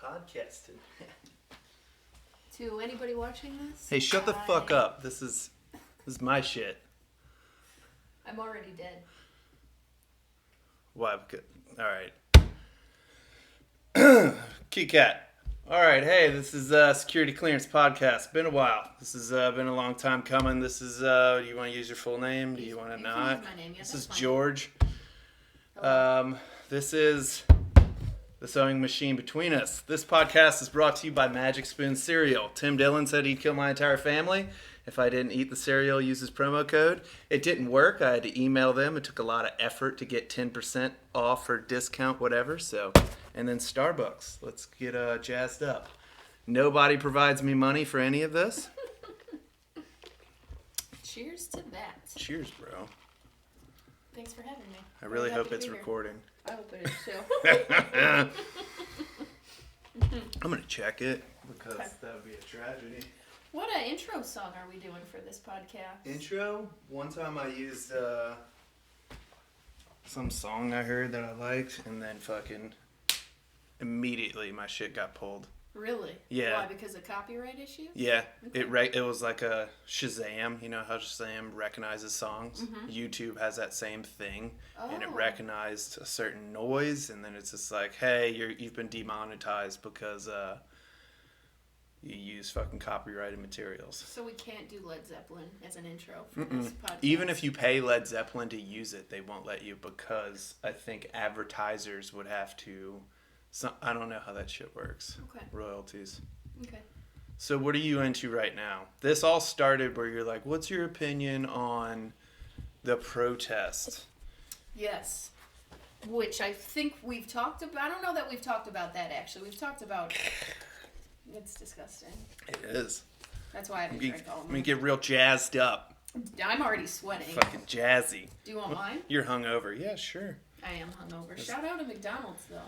podcasting. To anybody watching this? Hey, shut the fuck up. This is my shit. I'm already dead. Why? All right. Key Cat. All right. Hey, this is Security Clearance Podcast. Been a while. This has been a long time coming. This is. Do you want to use your full name? Do you want to not? Use my name. Yeah, this that's is fine. George. This is the sewing machine between us. This podcast is brought to you by Magic Spoon Cereal. Tim Dillon said he'd kill my entire family if I didn't eat the cereal, use his promo code. It didn't work. I had to email them. It took a lot of effort to get 10% off or discount, whatever. So, and then Starbucks. Let's get jazzed up. Nobody provides me money for any of this. Cheers to that. Cheers, bro. Thanks for having me. I really hope it's recording. I hope it is too. I'm going to check it because that would be a tragedy. What intro song are we doing for this podcast? Intro? One time I used some song I heard that I liked, and then fucking immediately my shit got pulled. Really? Yeah. Why? Because of copyright issues? Yeah. Okay. It was like a Shazam. You know how Shazam recognizes songs? Mm-hmm. YouTube has that same thing, and it Oh. recognized a certain noise, and then it's just like, hey, you've been demonetized because you use fucking copyrighted materials. So we can't do Led Zeppelin as an intro for this podcast? Even if you pay Led Zeppelin to use it, they won't let you because I think advertisers would have to... I don't know how that shit works. Okay. Royalties. Okay. So what are you into right now? This all started where you're like, what's your opinion on the protest? Yes. Which I think we've talked about. I don't know that we've talked about that, actually. We've talked about... It's disgusting. It is. That's why I haven't drank all of Let me mine. get real jazzed up. I'm already sweating. Fucking jazzy. Do you want mine? You're hungover. Yeah, sure. I am hungover. Shout out to McDonald's, though.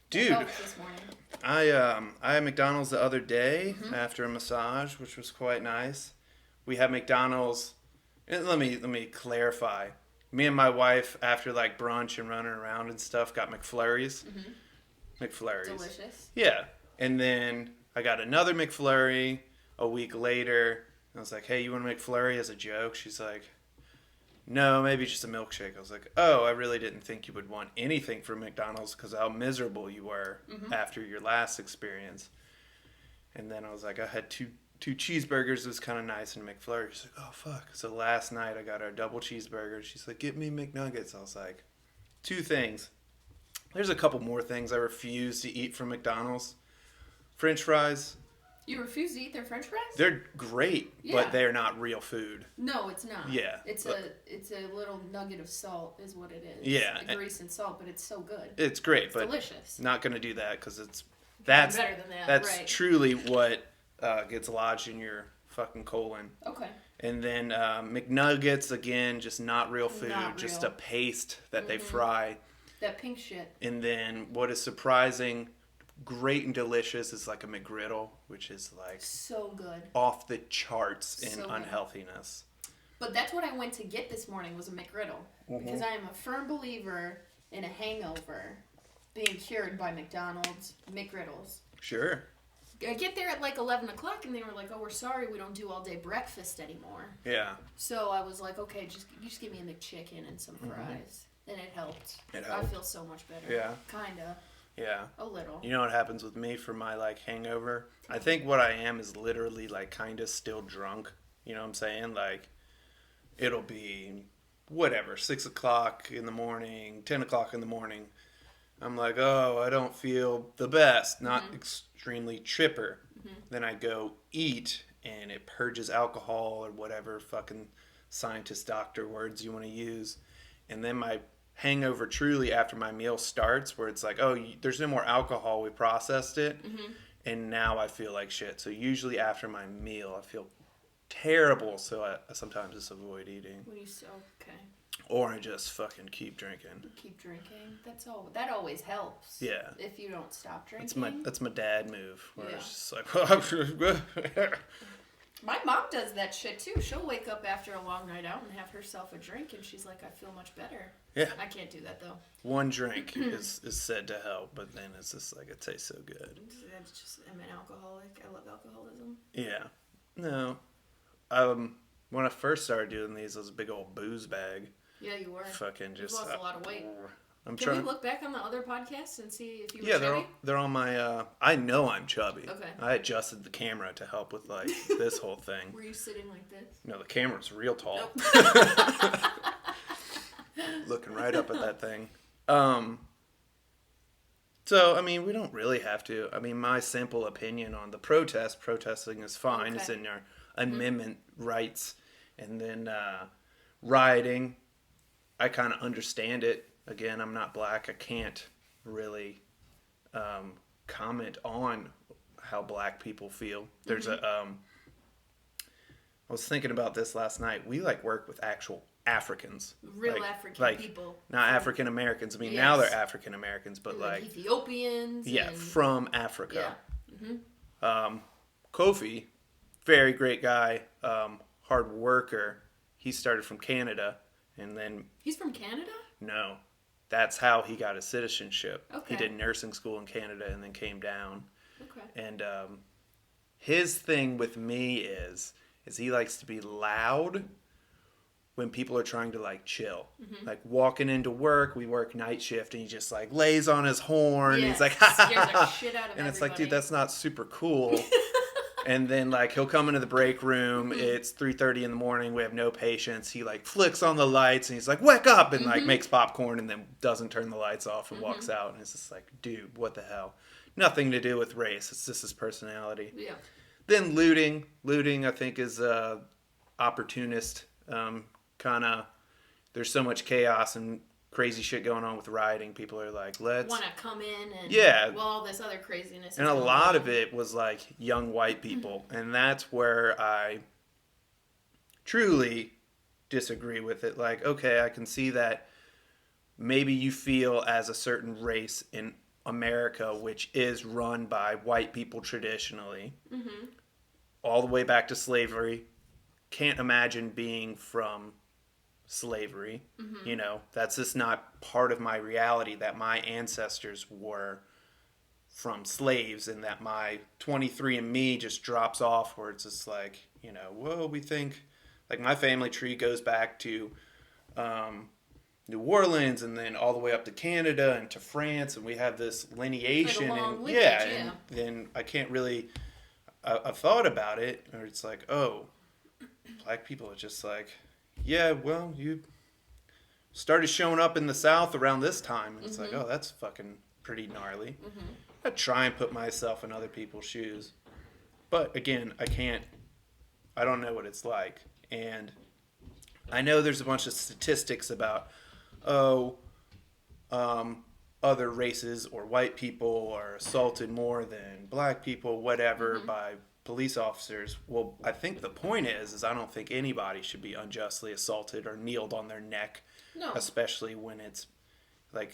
Dude, This morning. I had McDonald's the other day after a massage, which was quite nice. We had McDonald's. And let me clarify. Me and my wife, after like brunch and running around and stuff, got McFlurries. Mm-hmm. McFlurries. Delicious. Yeah, and then I got another McFlurry a week later. I was like, "Hey, you want a McFlurry?" as a joke. She's like, "No, maybe just a milkshake." I was like, "Oh, I really didn't think you would want anything from McDonald's because how miserable you were after your last experience." And then I was like, I had two cheeseburgers. It was kind of nice, and a McFlurry. She's like, "Oh, fuck." So last night I got our double cheeseburger. She's like, "Get me McNuggets." I was like, two things. There's a couple more things I refuse to eat from McDonald's. French fries. You refuse to eat their French fries? They're great, Yeah. but they're not real food. No, it's not. Yeah, It's a little nugget of salt is what it is. Yeah. The grease and salt, but it's so good. It's great, It's but delicious. not going to do that because that's better than that, That's right. truly what gets lodged in your fucking colon. Okay. And then McNuggets, again, just not real food, Not just real. a paste that they fry. That pink shit. And then what is surprising, great and delicious is like a McGriddle, which is like So good. off the charts in So good. unhealthiness. But that's what I went to get this morning was a McGriddle. Because I am a firm believer in a hangover being cured by McDonald's McGriddles. Sure. I get there at like 11 o'clock and they were like, "Oh, we're sorry, we don't do all day breakfast anymore." Yeah. So I was like, "Okay, just give me a McChicken and some fries." And it helped. It I helped. feel so much better. Yeah. Kinda. Yeah. A little. You know what happens with me for my like hangover? I think what I am is literally like kind of still drunk. You know what I'm saying? Like it'll be whatever, 6 o'clock in the morning, 10 o'clock in the morning. I'm like, oh, I don't feel the best, not extremely chipper. Then I go eat and it purges alcohol or whatever fucking scientist doctor words you want to use. And then my hangover truly after my meal starts where it's like, oh, there's no more alcohol, we processed it, and now I feel like shit. So usually after my meal I feel terrible, so I sometimes just avoid eating. When you so okay. Or I just fucking keep drinking. Keep drinking. That's all. That always helps. Yeah. If you don't stop drinking. That's my dad move where Yeah. it's just like My mom does that shit too. She'll wake up after a long night out and have herself a drink, and she's like, I feel much better. Yeah. I can't do that, though. One drink is said to help, but then it's just like, it tastes so good. It's just, I'm an alcoholic. I love alcoholism. Yeah. No. When I first started doing these, it was a big old booze bag. Yeah, you were. Fucking just... You lost a lot of weight. Can we look back on the other podcasts and see if you were chubby? Yeah, they're on my... I know I'm chubby. Okay. I adjusted the camera to help with, like, this whole thing. Were you sitting like this? No, the camera's real tall. Nope. Looking right up at that thing. So, I mean, we don't really have to. I mean, my simple opinion on the protesting is fine. Okay. It's in our amendment rights. And then rioting, I kind of understand it. Again, I'm not black. I can't really comment on how black people feel. There's I was thinking about this last night. We work with actual Africans. Real African people. Not African Americans. I mean, now they're African Americans, but Ethiopians. Yeah, and... from Africa. Yeah. Mm-hmm. Kofi, very great guy, hard worker. He started from Canada, and then... He's from Canada? No. That's how he got his citizenship. Okay. He did nursing school in Canada and then came down. Okay. And his thing with me is he likes to be loud when people are trying to chill. Mm-hmm. Walking into work, we work night shift, and he just lays on his horn. Yes. And he's like, ha scares the shit out of and everybody. it's like, dude, that's not super cool. And then he'll come into the break room. It's 3:30 in the morning. We have no patience. He flicks on the lights and he's like, "Wake up!" and makes popcorn and then doesn't turn the lights off and walks out. And it's just like, dude, what the hell? Nothing to do with race. It's just his personality. Yeah. Then looting, I think, is opportunist. Kind of. There's so much chaos and crazy shit going on with rioting. People are like, let's want to come in and all this other craziness. And a lot of it was young white people, and that's where I truly disagree with it. Okay, I can see that maybe you feel as a certain race in America, which is run by white people traditionally, all the way back to slavery. Can't imagine being from slavery. That's just not part of my reality, that my ancestors were from slaves, and that my 23andMe just drops off where it's just whoa, we think my family tree goes back to New Orleans and then all the way up to Canada and to France, and we have this lineation and then I can't really I've thought about it, or it's black people are just yeah, well, you started showing up in the South around this time. It's oh, that's fucking pretty gnarly. I try and put myself in other people's shoes. But again, I don't know what it's like. And I know there's a bunch of statistics about, other races or white people are assaulted more than black people, whatever, by police officers. Well, I think the point is I don't think anybody should be unjustly assaulted or kneeled on their neck. No. Especially when it's I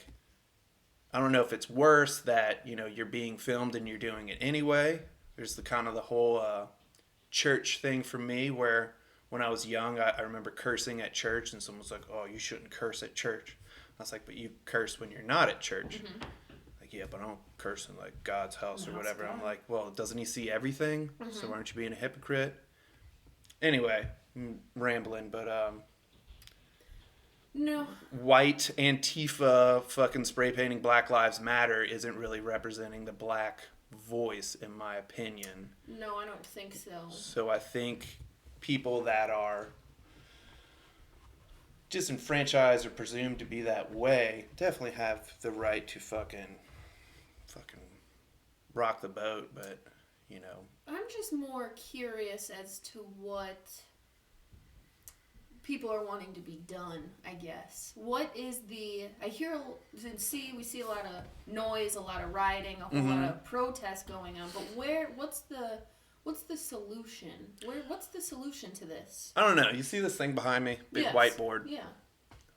don't know if it's worse that, you're being filmed and you're doing it anyway. There's the kind of the whole church thing for me, where when I was young, I remember cursing at church, and someone was like, "Oh, you shouldn't curse at church." I was like, "But you curse when you're not at church." Yeah, but I don't curse in God's house or whatever. I'm like, well, doesn't he see everything? So aren't you being a hypocrite? Anyway, I'm rambling, but no. White Antifa fucking spray painting Black Lives Matter isn't really representing the black voice, in my opinion. No, I don't think so. So I think people that are disenfranchised or presumed to be that way definitely have the right to fucking rock the boat, but I'm just more curious as to what people are wanting to be done, I guess. What is we see a lot of noise, a lot of rioting, a whole lot of protests going on, but what's the solution? What's the solution to this? I don't know. You see this thing behind me? Big whiteboard. Yeah.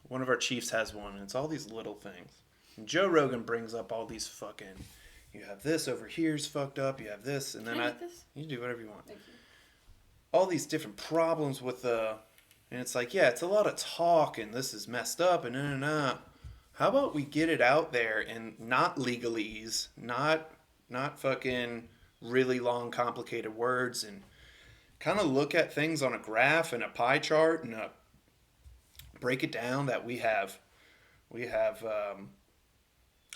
One of our chiefs has one, and it's all these little things. And Joe Rogan brings up all these fucking, you have this over here's fucked up, you have this, and then Can I get this? You do whatever you want. Thank you. all these different problems with the, and it's like, yeah, it's a lot of talk and this is messed up and nah. How about we get it out there and not legalese, not fucking really long complicated words, and kind of look at things on a graph and a pie chart and break it down that we have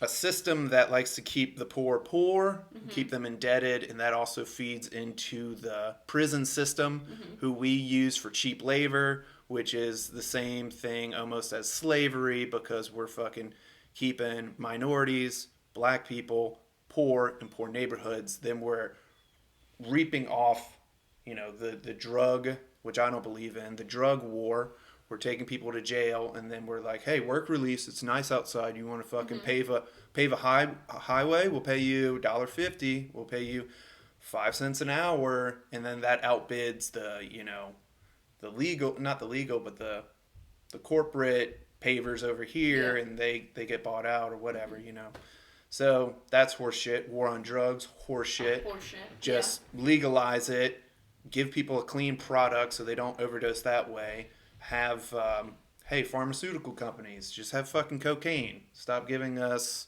a system that likes to keep the poor, keep them indebted, and that also feeds into the prison system, who we use for cheap labor, which is the same thing almost as slavery, because we're fucking keeping minorities, black people, poor in poor neighborhoods. Then we're reaping off, the drug, which I don't believe in, the drug war. We're taking people to jail, and then we're like, "Hey, work release. It's nice outside. You want to fucking pave a highway? We'll pay you $1.50. We'll pay you 5 cents an hour." And then that outbids the legal, not the legal, but the corporate pavers over here, and they get bought out or whatever. So that's horse shit. War on drugs, horse shit. Just legalize it. Give people a clean product so they don't overdose that way. Have, hey, pharmaceutical companies, just have fucking cocaine. Stop giving us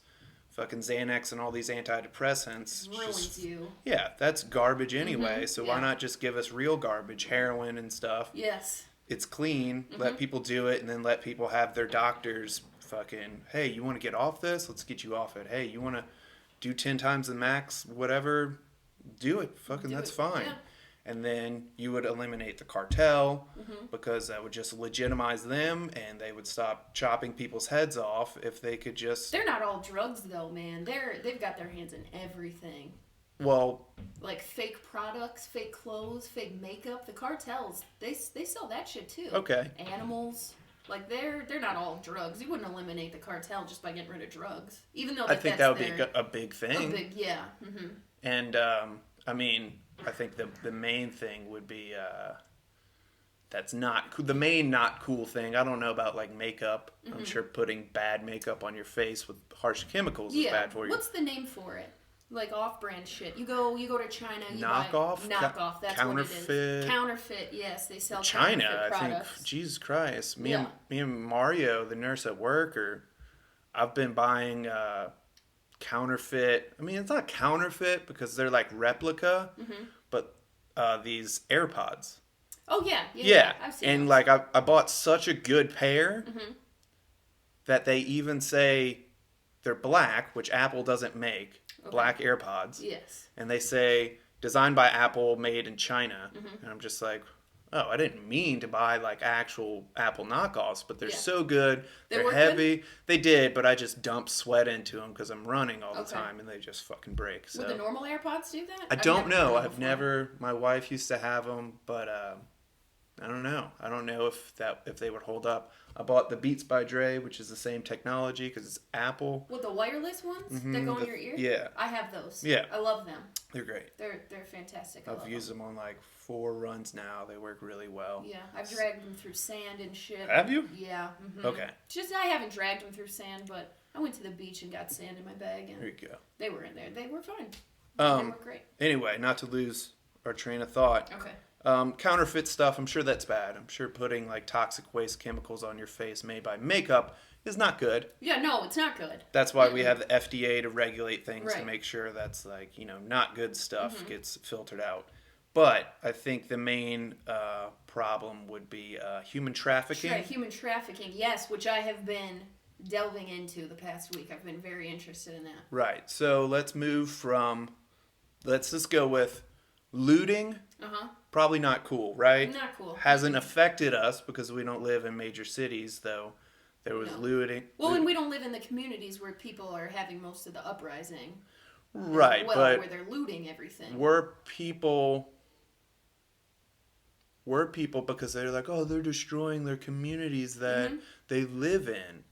fucking Xanax and all these antidepressants. It ruins you. Yeah, that's garbage anyway. So why not just give us real garbage, heroin and stuff? Yes. It's clean. Let people do it, and then let people have their doctors fucking, hey, you want to get off this? Let's get you off it. Hey, you want to do 10 times the max, whatever, do it. Fucking, that's fine. Yeah. And then you would eliminate the cartel, because that would just legitimize them, and they would stop chopping people's heads off if they could just... They're not all drugs, though, man. They've got their hands in everything. Well... Like fake products, fake clothes, fake makeup. The cartels, they sell that shit, too. Okay. Animals. Like, they're not all drugs. You wouldn't eliminate the cartel just by getting rid of drugs. Even though I think that would be a big thing. Yeah. And, I mean... I think the main thing would be that's not the main not cool thing. I don't know about like makeup. I'm sure putting bad makeup on your face with harsh chemicals is bad for you. What's the name for it? Like off-brand shit. You go to China. You knockoff. Knockoff. That's counterfeit. What it is. Counterfeit. Yes, they sell China. Counterfeit products. I think. Jesus Christ. Me and Mario, the nurse at work, I've been buying. Counterfeit. I mean, it's not counterfeit because they're like replica, but these AirPods. Oh yeah. I've seen and those. Like I bought such a good pair that they even say they're black, which Apple doesn't make. Black AirPods. Yes. And they say designed by Apple, made in China, and I'm just like, oh, I didn't mean to buy like actual Apple knockoffs, but they're so good. They're heavy. Good? They did, but I just dump sweat into them because I'm running all the time, and they just fucking break. So. Would the normal AirPods do that? I don't know. I've never. My wife used to have them, but I don't know. I don't know if they would hold up. I bought the Beats by Dre, which is the same technology because it's Apple. With the wireless ones that go in your ear? Yeah. I have those. Yeah. I love them. They're great. They're fantastic. I've used them on like 4 runs now. They work really well. Yeah, I've dragged them through sand and shit. Have you? Yeah. Okay. Just I haven't dragged them through sand, but I went to the beach and got sand in my bag, and there you go. They were in there. They were fine. They were great. Anyway, not to lose our train of thought. Okay. Counterfeit stuff, I'm sure that's bad. I'm sure putting like toxic waste chemicals on your face made by makeup is not good. Yeah, no, it's not good. That's why we have the FDA to regulate things to make sure that's like, not good stuff gets filtered out. But I think the main problem would be human trafficking. Human trafficking, yes, which I have been delving into the past week. I've been very interested in that. Right. So let's just go with looting. Probably not cool, right? Not cool. Hasn't affected us because we don't live in major cities, though. There was looting. Well, and we don't live in the communities where people are having most of the uprising. Right, but where they're looting everything. We're people because they're like, oh, they're destroying their communities that they live in.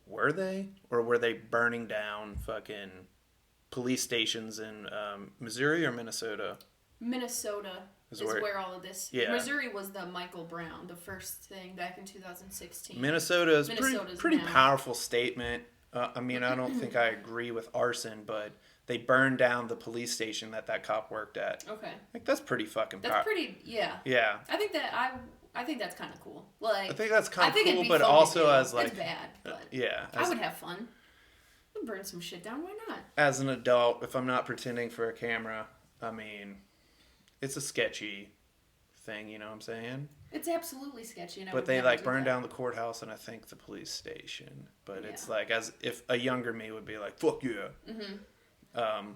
Were they? Or were they burning down fucking police stations in Missouri or Minnesota? Minnesota is where all of this... Yeah. Missouri was the Michael Brown, the first thing back in 2016. Minnesota is pretty powerful statement. I mean, I don't think I agree with arson, but they burned down the police station that cop worked at. Okay. Like, that's pretty fucking That's pretty, yeah. Yeah. I think that's kind of cool. Like, I think that's kind of cool, be but fun also to do. as like... It's bad, but yeah. I would have fun. I'd burn some shit down, why not? As an adult, if I'm not pretending for a camera, I mean, it's a sketchy thing, you know what I'm saying? It's absolutely sketchy. And but they like burned down the courthouse and I think the police station. But it's like as if a younger me would be like, fuck yeah. Mm-hmm.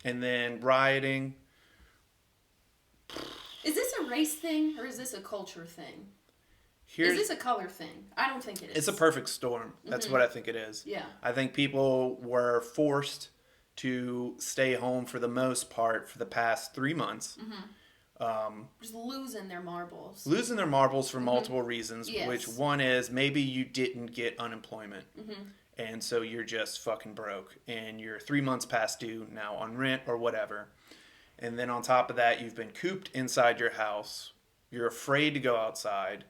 And then rioting. Is this a race thing or is this a culture thing? Is this a color thing? I don't think it is. It's a perfect storm. That's what I think it is. Yeah. I think people were forced to stay home for the most part for the past 3 months. Just losing their marbles. Losing their marbles for multiple reasons, Yes. which one is maybe you didn't get unemployment. And so you're just fucking broke. And you're 3 months past due now on rent or whatever. And then on top of that, you've been cooped inside your house. You're afraid to go outside.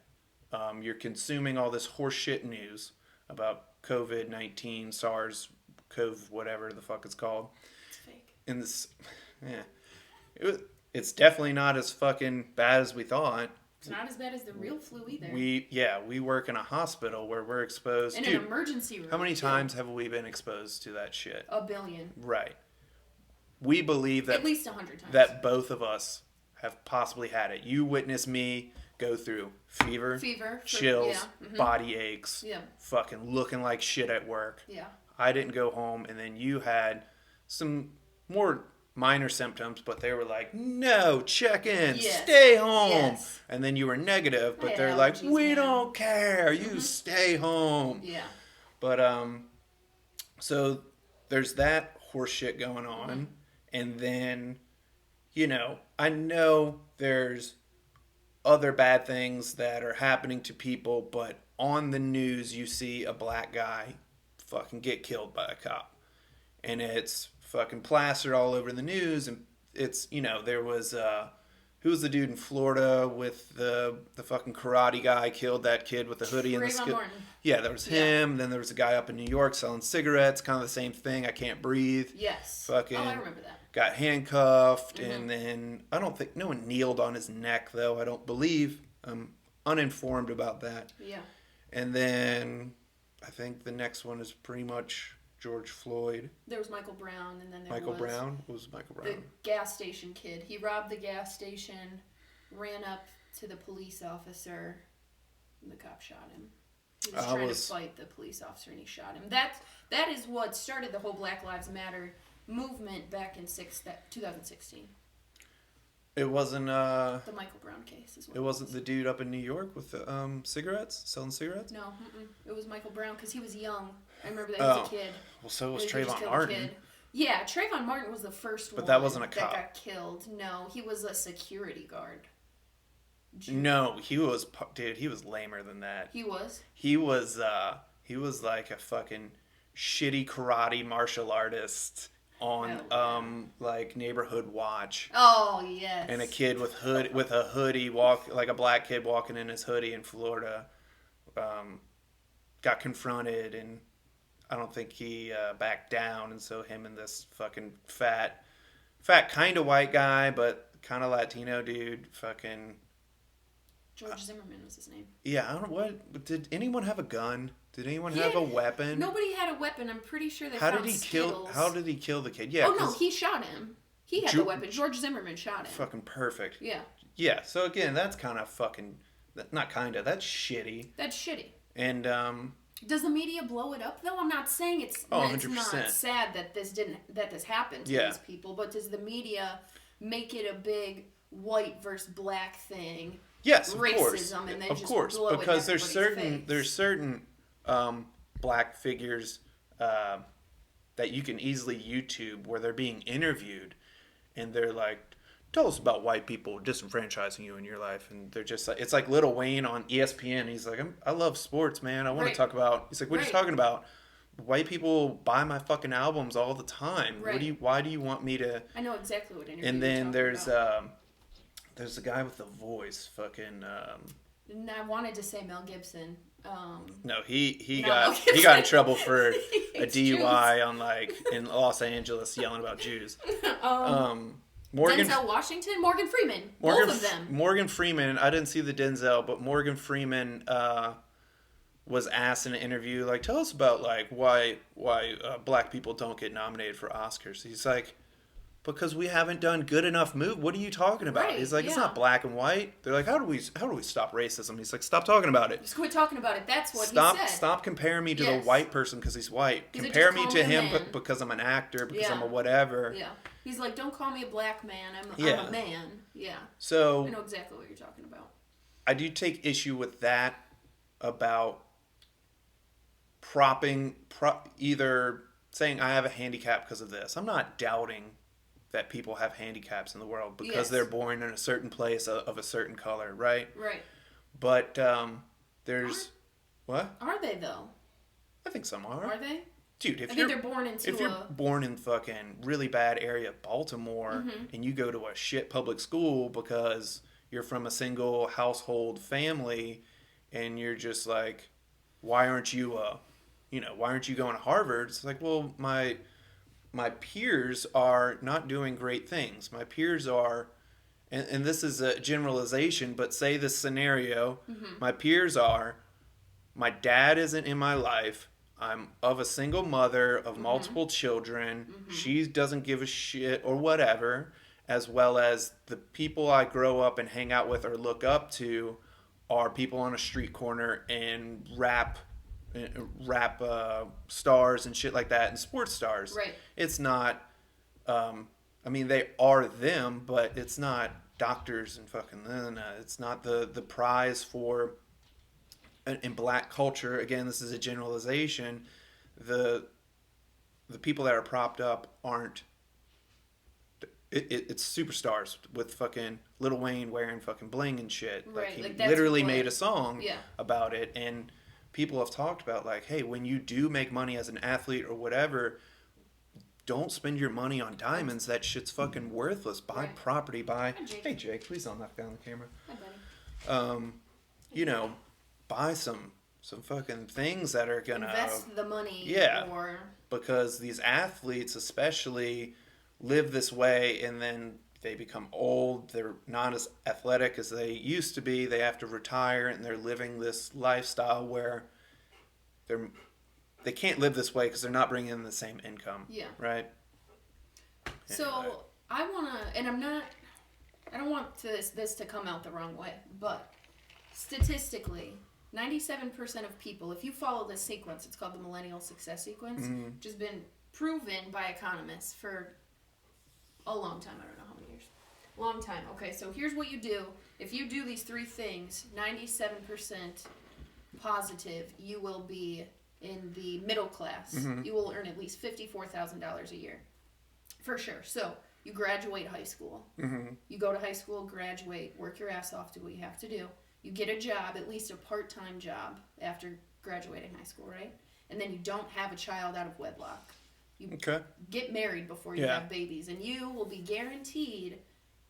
You're consuming all this horseshit news about COVID-19, SARS, CoV, whatever the fuck it's called. It's fake. And this, yeah. It's definitely not as fucking bad as we thought. It's not as bad as the real flu either. We work in a hospital where we're exposed in an emergency room. How many times have we been exposed to that shit? A billion. Right. We believe that at least 100 times. That both of us have possibly had it. You witnessed me go through fever, chills, body aches, fucking looking like shit at work. Yeah. I didn't go home, and then you had some more minor symptoms, but they were like, no, check in, stay home. And then you were negative, but they're like, we don't care, you stay home. Yeah. But, so there's that horse shit going on. And then, you know, I know there's other bad things that are happening to people, but on the news you see a black guy fucking get killed by a cop. And it's fucking plastered all over the news, and it's, you know, there was who was the dude in Florida with the fucking karate guy killed that kid with the hoodie and the skill. Yeah, there was him. Then there was a guy up in New York selling cigarettes, kind of the same thing. I can't breathe. Yes. Fucking. Oh, I remember that. Got handcuffed, and then I don't think no one kneeled on his neck though. I don't believe. I'm uninformed about that. Yeah. And then I think the next one is pretty much George Floyd. There was Michael Brown, and then there Michael was Brown? What was Michael Brown? The gas station kid. He robbed the gas station, ran up to the police officer, and the cop shot him. He was trying to fight the police officer, and he shot him. That is what started the whole Black Lives Matter movement back in 2016. It wasn't the Michael Brown case is what it wasn't the dude up in New York with the cigarettes, selling cigarettes? No, it was Michael Brown because he was young. I remember that he was a kid. Well, so was Trayvon Martin. Yeah, Trayvon Martin was the first one. But that wasn't a cop. That got killed. No, he was a security guard. No, he was lamer than that. He was? He was like a fucking shitty karate martial artist on like Neighborhood Watch. Oh yes. And a kid with a hoodie like a black kid walking in his hoodie in Florida, got confronted, and I don't think he backed down, and so him and this fucking fat kind of white guy but kind of Latino dude, fucking George Zimmerman was his name. Yeah, I don't know what. Did anyone have a gun? Did anyone have a weapon? Nobody had a weapon. I'm pretty sure they How found did he Skittles. How did he kill the kid? Yeah. Oh no, he shot him. He had the weapon. George Zimmerman shot him. Fucking perfect. Yeah. Yeah. So again, that's kind of fucking. Not kind of. That's shitty. That's shitty. And does the media blow it up though? I'm not saying it's 100%. not sad that this happened to these people, but does the media make it a big white versus black thing? Yes, racism, of course. And then of just course, blow because it in there's certain black figures that you can easily YouTube where they're being interviewed, and they're like, "Tell us about white people disenfranchising you in your life," and they're just like, it's like Lil Wayne on ESPN. He's like, I love sports, man. I want to talk about. He's like, what are you talking about? White people buy my fucking albums all the time. Right. Why do you want me to? I know exactly what interview. And then there's a guy with the voice, fucking. And I wanted to say Mel Gibson. No, he No, got okay. he got in trouble for a It's DUI on like in Los Angeles yelling about Jews. Morgan Denzel Washington, Morgan Freeman, Morgan both of them. Morgan Freeman. I didn't see the Denzel, but Morgan Freeman was asked in an interview, like, tell us about like why black people don't get nominated for Oscars. He's like, because we haven't done good enough What are you talking about? Right, He's like, it's yeah. not black and white. They're like, how do we stop racism? He's like, stop talking about it. Just quit talking about it. That's what Stop he said. Stop comparing me to the Yes. white person because he's white. He's like, Compare just me call to me a him man. because I'm an actor, because Yeah. I'm a whatever. Yeah. He's like, don't call me a black man. I'm Yeah. a man. Yeah. So I know exactly what you're talking about. I do take issue with that about either saying I have a handicap because of this. I'm not doubting that people have handicaps in the world because Yes. they're born in a certain place of a certain color, right? Right. But there's what? Are they though? I think some are. Are they? Dude, I think they're born into if you're born in fucking really bad area of Baltimore and you go to a shit public school because you're from a single household family and you're just like, why aren't you going to Harvard? It's like, well, my peers are not doing great things. My peers are, and this is a generalization, but say this scenario, my peers are, my dad isn't in my life. I'm of a single mother of multiple children. She doesn't give a shit or whatever, as well as the people I grow up and hang out with or look up to are people on a street corner and rap stars and shit like that and sports stars. Right. It's not, I mean, they are them, but it's not doctors and fucking, it's not the prize for, in black culture, again, this is a generalization, the people that are propped up aren't, it's superstars with fucking Lil Wayne wearing fucking bling and shit. Right, Like, he like, that's literally what- made a song Yeah. about it, and people have talked about, like, hey, when you do make money as an athlete or whatever, don't spend your money on diamonds. That shit's fucking worthless. Buy Right. property. Hi, Jake. Hey, Jake, please don't knock down the camera. Hi, buddy. You know, buy some fucking things that are gonna Invest the money. Yeah. Or because these athletes especially live this way and then they become old, they're not as athletic as they used to be, they have to retire and they're living this lifestyle where they can't live this way because they're not bringing in the same income. Yeah. Right? So Anyway. I want to, and I don't want this to come out the wrong way, but statistically, 97% of people, if you follow this sequence, it's called the Millennial Success Sequence, which has been proven by economists for a long time. I don't know how many years. Long time. Okay, so here's what you do. If you do these three things, 97% positive, you will be in the middle class. You will earn at least $54,000 a year. For sure. So you graduate high school. You go to high school, graduate, work your ass off, do what you have to do. You get a job, at least a part-time job after graduating high school, right? And then you don't have a child out of wedlock. You get married before you have babies, and you will be guaranteed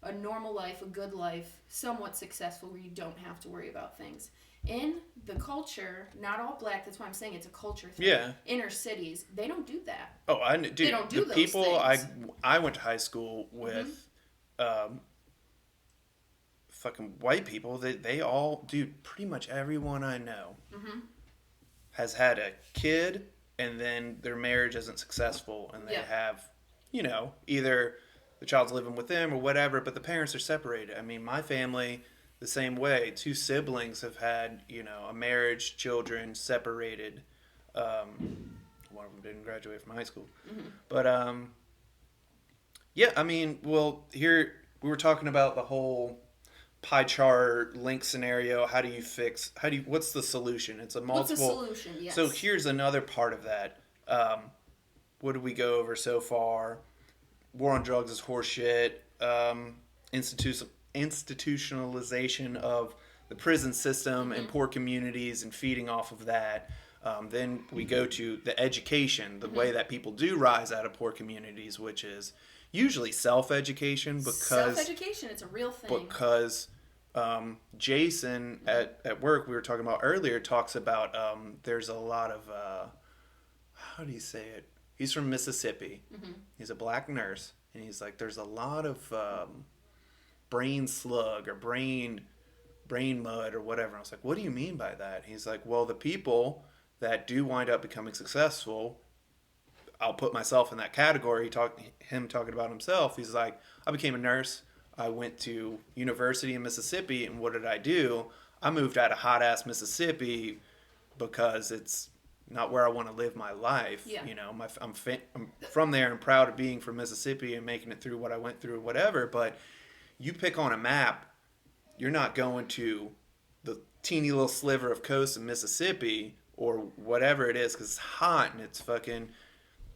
a normal life, a good life, somewhat successful, where you don't have to worry about things. In the culture, not all black, that's why I'm saying it's a culture thing. Yeah. Inner cities, they don't do that. Oh, I dude, They don't do the those people things. I went to high school with, fucking white people. They all, dude, pretty much everyone I know has had a kid, and then their marriage isn't successful, and they have, either the child's living with them or whatever, but the parents are separated. I mean, my family, the same way. Two siblings have had, a marriage, children, separated. One of them didn't graduate from high school. But, yeah, I mean, well, here we were talking about the whole pie chart link scenario. What's the solution? It's a multiple. What's the solution? Yes. So here's another part of that. What did we go over so far? War on drugs is horseshit. Institutionalization of the prison system and poor communities and feeding off of that. Then we go to the education, the way that people do rise out of poor communities, which is usually self-education Self-education, it's a real thing. because Jason at work, we were talking about earlier, talks about there's a lot of, how do you say it? He's from Mississippi. Mm-hmm. He's a black nurse. And he's like, there's a lot of brain slug or brain mud or whatever. I was like, what do you mean by that? He's like, well, the people that do wind up becoming successful, I'll put myself in that category. Him talking about himself. He's like, I became a nurse. I went to university in Mississippi, and what did I do? I moved out of hot ass Mississippi because it's not where I want to live my life. Yeah. You know, I'm from there and proud of being from Mississippi and making it through what I went through, whatever. But you pick on a map, you're not going to the teeny little sliver of coast in Mississippi or whatever it is because it's hot and it's fucking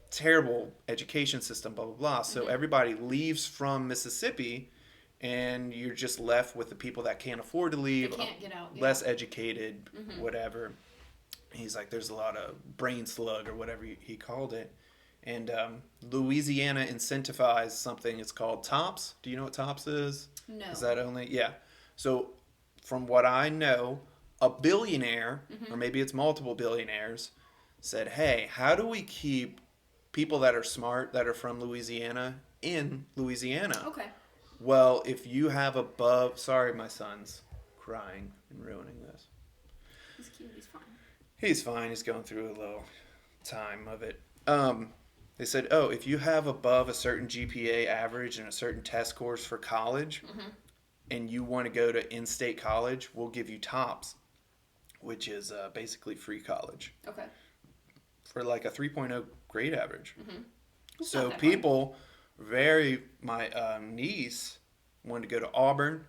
terrible education system, blah, blah, blah. So Mm-hmm. everybody leaves from Mississippi and you're just left with the people that can't afford to leave, They can't get out. Yeah. less educated, Mm-hmm. whatever. He's like, there's a lot of brain slug or whatever he called it. And Louisiana incentivized something. It's called TOPS. Do you know what TOPS is? No. Is that only? Yeah. So from what I know, a billionaire, Mm-hmm. or maybe it's multiple billionaires, said, hey, how do we keep people that are smart, that are from Louisiana, in Louisiana? Okay. Well, if you have above... Sorry, my son's crying and ruining this. He's cute. He's fine. He's fine. He's going through a little time of it. They said, oh, if you have above a certain GPA average and a certain test scores for college, Mm-hmm. and you want to go to in-state college, we'll give you TOPS, which is basically free college Okay. for like a 3.0 grade average. Mm-hmm. It's So not that people, my niece wanted to go to Auburn,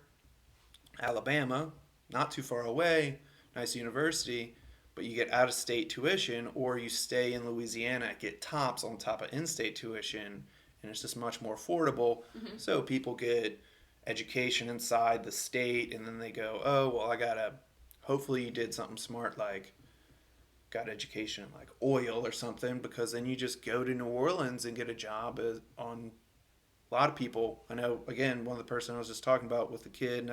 Alabama, not too far away, nice university, but you get out-of-state tuition, or you stay in Louisiana, get TOPS on top of in-state tuition, and it's just much more affordable. Mm-hmm. So people get education inside the state, and then they go, oh, well, I gotta, hopefully you did something smart, like got education in like oil or something, because then you just go to New Orleans and get a job on a lot of people. I know, again, one of the person I was just talking about with the kid,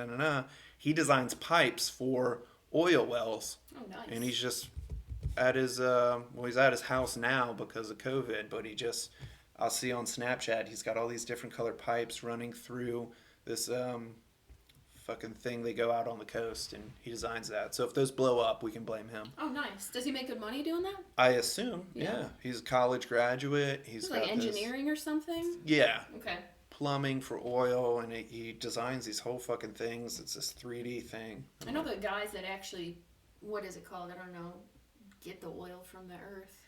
he designs pipes for oil wells. Oh, nice. And he's just at his, he's at his house now because of COVID, but I'll see on Snapchat, he's got all these different colored pipes running through this fucking thing they go out on the coast, and he designs that. So if those blow up, we can blame him. Oh, nice. Does he make good money doing that? I assume, Yeah. yeah. He's a college graduate. He's It's got like engineering or something? yeah, Okay. plumbing for oil, and he designs these whole fucking things. It's this 3D thing. I know the guys that actually, what is it called? I don't know. Get the oil from the earth.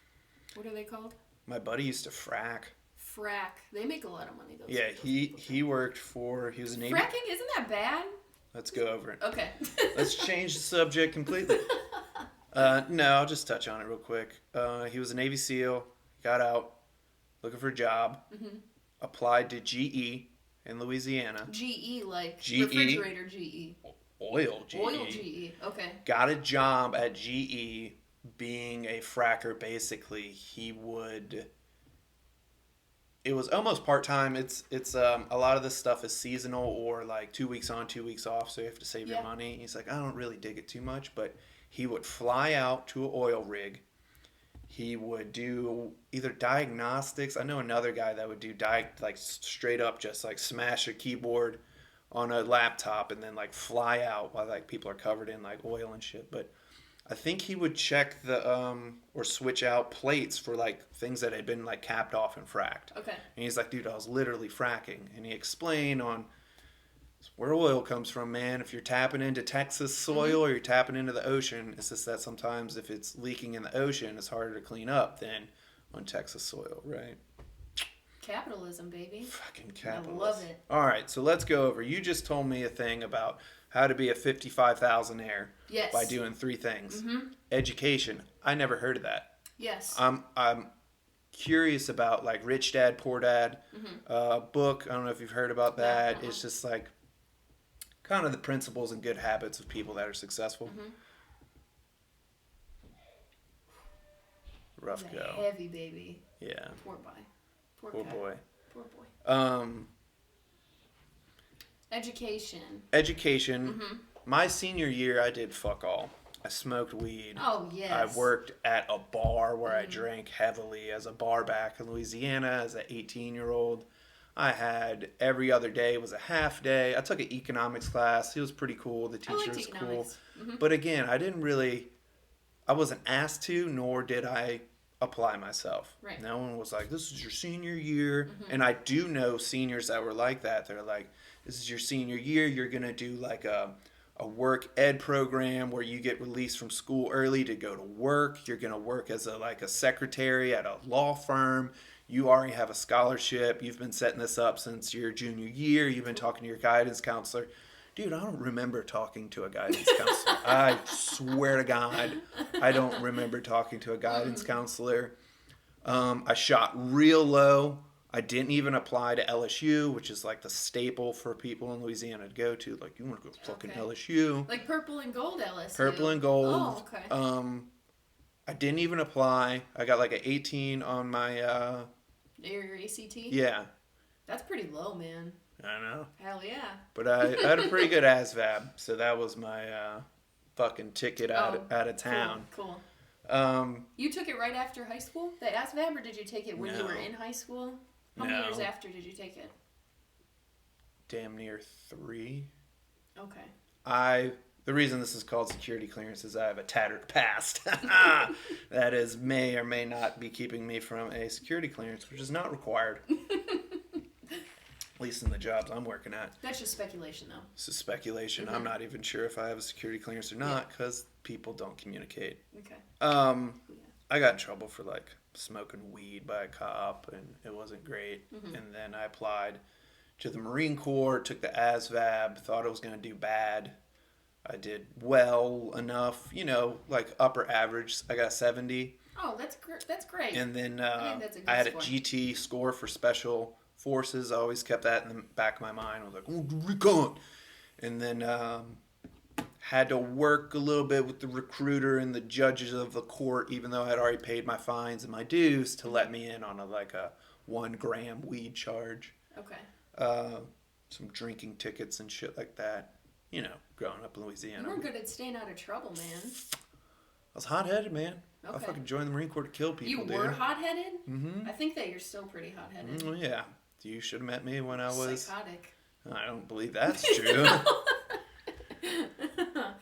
What are they called? My buddy used to frack. Frack. They make a lot of money, those Yeah, those he people. worked for, he was a Navy. Fracking, isn't that bad? Let's go over it. Okay. Let's change the subject completely. No, I'll just touch on it real quick. He was a Navy SEAL, got out, looking for a job, Mm-hmm. applied to GE in Louisiana. GE, like GE. refrigerator GE. Oil GE. Oil GE. Okay. Got a job at GE being a fracker. Basically, it was almost part-time. It's a lot of this stuff is seasonal or like 2 weeks on, 2 weeks off, so you have to save your Yeah. money. He's like, I don't really dig it too much, but he would fly out to an oil rig. He would do either diagnostics. I know another guy that would do like straight up just like smash a keyboard on a laptop and then like fly out while like people are covered in like oil and shit. But I think he would check the or switch out plates for like things that had been like capped off and fracked. Okay. And he's like, dude, I was literally fracking. And he explained on where oil comes from, man. If you're tapping into Texas soil or you're tapping into the ocean, it's just that sometimes if it's leaking in the ocean, it's harder to clean up than on Texas soil, right? Capitalism, baby. Fucking capitalist. I love it. All right, so let's go over. You just told me a thing about how to be a 55,000-aire Yes. by doing 3 things. Mm-hmm. Education. I never heard of that. Yes. I'm curious about like Rich Dad Poor Dad book. I don't know if you've heard about that. No. It's just like kind of the principles and good habits of people that are successful. Mm-hmm. Rough He's a go. heavy baby. Yeah. Poor boy. Poor Poor guy. boy. Poor boy. Education. Education. Mm-hmm. My senior year, I did fuck all. I smoked weed. Oh, yes. I worked at a bar where I drank heavily as a bar back in Louisiana as an 18-year-old. I had every other day was a half day. I took an economics class. It was pretty cool. The teacher was cool. Mm-hmm. But again, I wasn't asked to, nor did I apply myself. Right. No one was like, this is your senior year. Mm-hmm. And I do know seniors that were like that. They're like, this is your senior year. You're going to do like a work ed program where you get released from school early to go to work. You're going to work as a secretary at a law firm. You already have a scholarship. You've been setting this up since your junior year. You've been talking to your guidance counselor. Dude, I don't remember talking to a guidance counselor. I swear to God, I don't remember talking to a guidance counselor. I shot real low. I didn't even apply to LSU, which is like the staple for people in Louisiana to go to. Like, you want to go fucking LSU. Like purple and gold LSU. Purple and gold. Oh, okay. I didn't even apply. I got like an 18 on my... Your ACT? Yeah. That's pretty low, man. I know. Hell yeah. But I had a pretty good ASVAB, so that was my fucking ticket out of town. Cool. Cool. You took it right after high school? The ASVAB, or did you take it when you were in high school? How many years after did you take it? Damn near 3. Okay. The reason this is called security clearance is I have a tattered past. That is may or may not be keeping me from a security clearance, which is not required. At least in the jobs I'm working at. That's just speculation, though. This is speculation. Mm-hmm. I'm not even sure if I have a security clearance or not because people don't communicate. Okay. I got in trouble for like smoking weed by a cop, and it wasn't great. Mm-hmm. And then I applied to the Marine Corps, took the ASVAB, thought it was going to do bad. I did well enough, like upper average. I got 70. Oh, that's great. And then I had score. a GT score for special forces. I always kept that in the back of my mind. I was like, oh, recon. And then had to work a little bit with the recruiter and the judges of the court, even though I had already paid my fines and my dues, to let me in on a 1 gram weed charge. Okay. Some drinking tickets and shit like that. Growing up in Louisiana. You were good at staying out of trouble, man. I was hot-headed, man. Okay. I fucking joined the Marine Corps to kill people, dude. You were hot-headed? Mm-hmm. I think that you're still pretty hot-headed. Oh, yeah. You should have met me when I was... Psychotic. I don't believe that's true.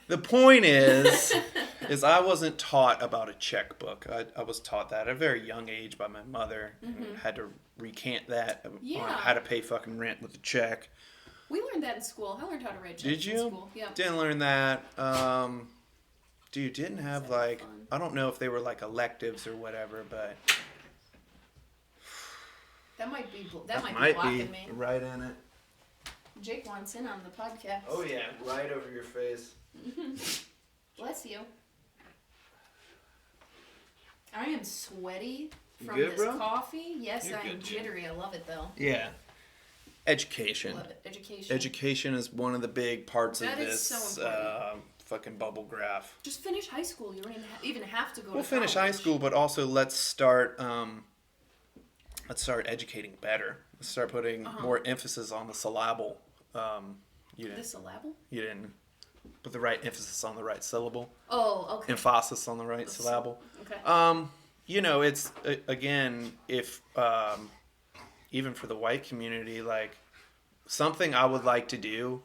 The point is I wasn't taught about a checkbook. I was taught that at a very young age by my mother. Mm-hmm. And had to recant that on how to pay fucking rent with a check. We learned that in school. I learned how to write checks in school. Yeah. Didn't learn that. Dude, didn't have fun. I don't know if they were electives or whatever, but that might be blocking me. Right in it. Jake wants in on the podcast. Oh yeah, right over your face. Bless you. I am sweaty from good, this bro? Coffee. Yes, You're I am good, jittery. I love it though. Yeah. Education. Love it. Education. Education is one of the big parts of this so fucking bubble graph. Just finish high school. You don't even have to go to college. We'll finish high school, but also let's start educating better. Let's start putting more emphasis on the syllable. The syllable? You didn't put the right emphasis on the right syllable. Oh, okay. Emphasis on the right syllable. Okay. It's again, if even for the white community, something I would like to do,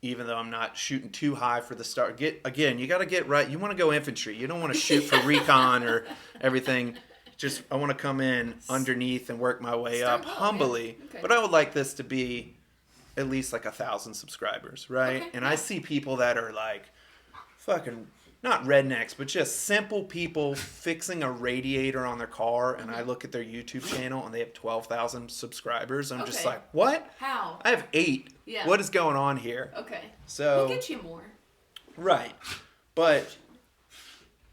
even though I'm not shooting too high for the start. You got to get right. You want to go infantry. You don't want to shoot for recon or everything. Just I want to come in underneath and work my way up humbly. Yeah. Okay. But I would like this to be at least 1,000 subscribers, right? Okay. And I see people that are fucking not rednecks, but just simple people fixing a radiator on their car, and I look at their YouTube channel and they have 12,000 subscribers. I'm just like, what? How? I have 8. Yeah. What is going on here? Okay. So we'll get you more. Right. But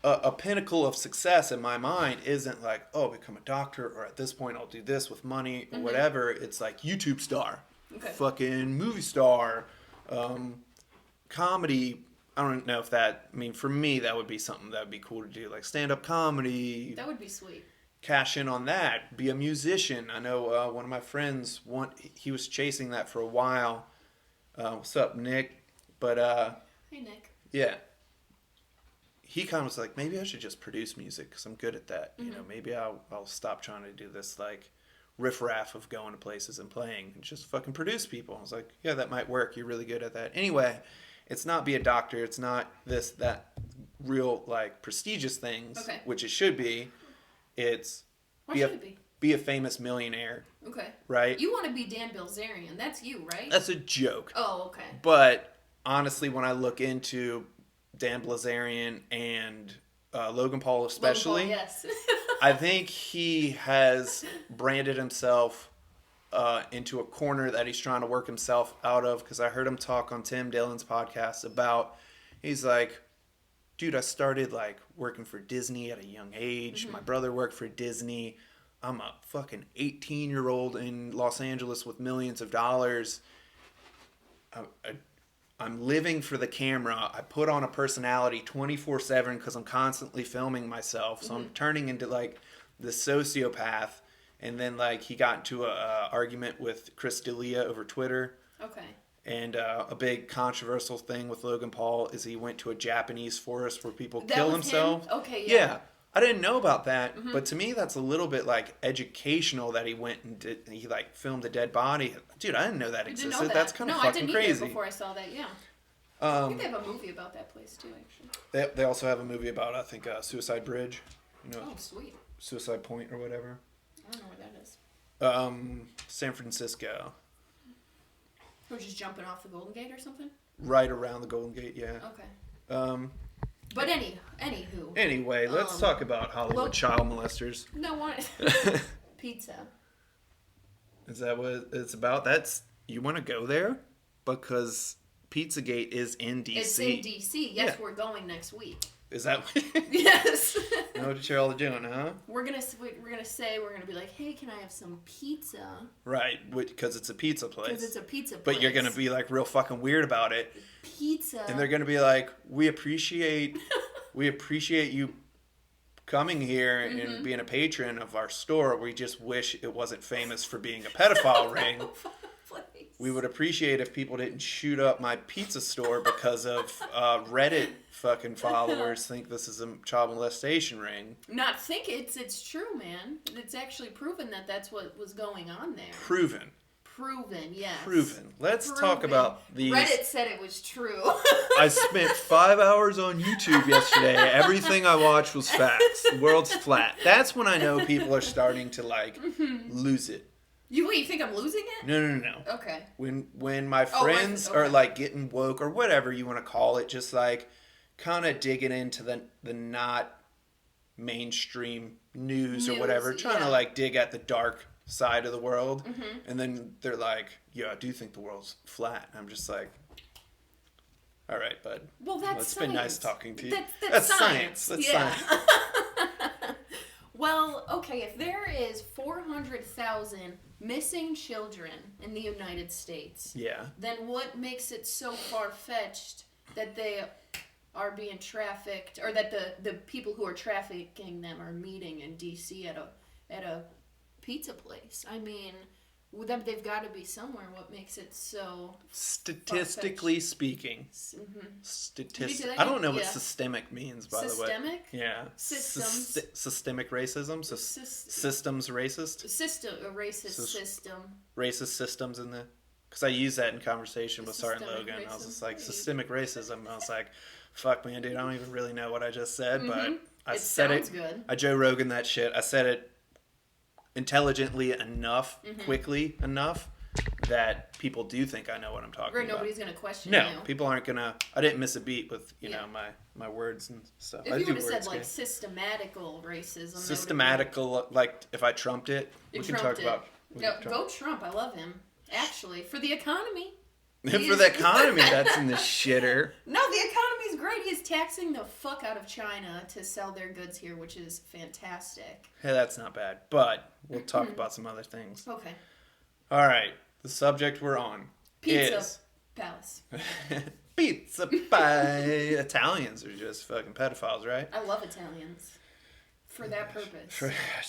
a pinnacle of success in my mind isn't become a doctor, or at this point I'll do this with money or whatever. It's YouTube star, fucking movie star, comedy. I don't know if for me, that would be something that would be cool to do, stand-up comedy. That would be sweet. Cash in on that. Be a musician. I know one of my friends, he was chasing that for a while. What's up, Nick? But Hey, Nick. yeah, he kind of was like, maybe I should just produce music because I'm good at that. You know, maybe I'll stop trying to do this like riffraff of going to places and playing and just fucking produce people. I was like, yeah, that might work. You're really good at that. Anyway, it's not be a doctor. It's not this, that real like prestigious things, Okay. which it should be. It's Why should it be? be a famous millionaire, Okay. right? You want to be Dan Bilzerian. That's you, right? That's a joke. Oh, okay. But honestly, when I look into Dan Bilzerian and Logan Paul especially, Logan Paul, yes. I think he has branded himself into a corner that he's trying to work himself out of. Because I heard him talk on Tim Dillon's podcast about, he's like, dude, I started like working for Disney at a young age. My brother worked for Disney. I'm a fucking 18-year-old in Los Angeles with millions of dollars. I'm living for the camera. I put on a personality 24/7 because I'm constantly filming myself. So I'm turning into like the sociopath. And then like he got into a argument with Chris D'Elia over Twitter. Okay. And a big controversial thing with Logan Paul is he went to a Japanese forest where people That kill was themselves. him? Okay, Yeah. yeah. I didn't know about that, but to me that's a little bit like educational that he went and he like filmed a dead body. Dude, I didn't know that I existed. didn't know that. That's kind of no, I fucking didn't crazy. either before I saw that, yeah. I think they have a movie about that place too, actually. They also have a movie about I think Suicide Bridge, you know, Oh, sweet. Suicide Point or whatever. I don't know where that is. San Francisco, We're just jumping off the Golden Gate or something? right around the Golden Gate. Yeah. Okay. But anywho. Anyway, let's talk about Hollywood child molesters. No, what? Pizza. Is that what it's about? You want to go there because Pizzagate is in DC. It's in DC. Yes, Yeah. we're going next week. Is that Yes. know what you're all doing, huh? We're gonna be like, hey, can I have some pizza? Right, because it's a pizza place. Because it's a pizza place. But you're gonna be like real fucking weird about it, pizza. and they're gonna be like, we appreciate you coming here and being a patron of our store. We just wish it wasn't famous for being a pedophile ring. We would appreciate if people didn't shoot up my pizza store because of Reddit fucking followers think this is a child molestation ring. Not think it's true, man. It's actually proven that that's what was going on there. Proven. Yes. Proven. Let's talk about these. Reddit said it was true. I spent 5 hours on YouTube yesterday. Everything I watched was facts. The world's flat. That's when I know people are starting to like lose it. You think I'm losing it? No. Okay. When my friends are like getting woke or whatever you want to call it, just like kind of digging into the not mainstream news or whatever, trying to like dig at the dark side of the world, and then they're like, yeah, I do think the world's flat. And I'm just like, all right, bud. Well, that's it's science. been nice talking to you. That's science. That's science. Well, okay, if there is 400,000 missing children in the United States, Yeah. then what makes it so far-fetched that they are being trafficked, or that the people who are trafficking them are meeting in D.C. at a pizza place? I mean, they've got to be somewhere. What makes it so Statistically speaking, I don't know what systemic means, by the way. Systemic? Yeah. Systems. Systemic racism. Systems racist. A racist system. Racist systems in the. Because I used that in conversation with Sergeant Systemic Logan. I was just racism. like, systemic racism. I was like, fuck, man, dude, I don't even really know what I just said, but I It said sounds it. good. I Joe Rogan that shit. I said it intelligently enough, quickly enough, that people do think I know what I'm talking about. Nobody's going to question No, you. people aren't going to... I didn't miss a beat with, you know, my words and stuff. If I you do would have said, like, good. systematical racism... Systematical, like, if I trumped it, we can talk about... Go Trump. I love him. Actually, for the economy. For the economy, that's in the shitter. No, the economy's great. He's taxing the fuck out of China to sell their goods here, which is fantastic. Hey, that's not bad. But we'll talk about some other things. Okay. All right. The subject we're on Pizza Palace. Pizza pie. Italians are just fucking pedophiles, right? I love Italians. For that purpose.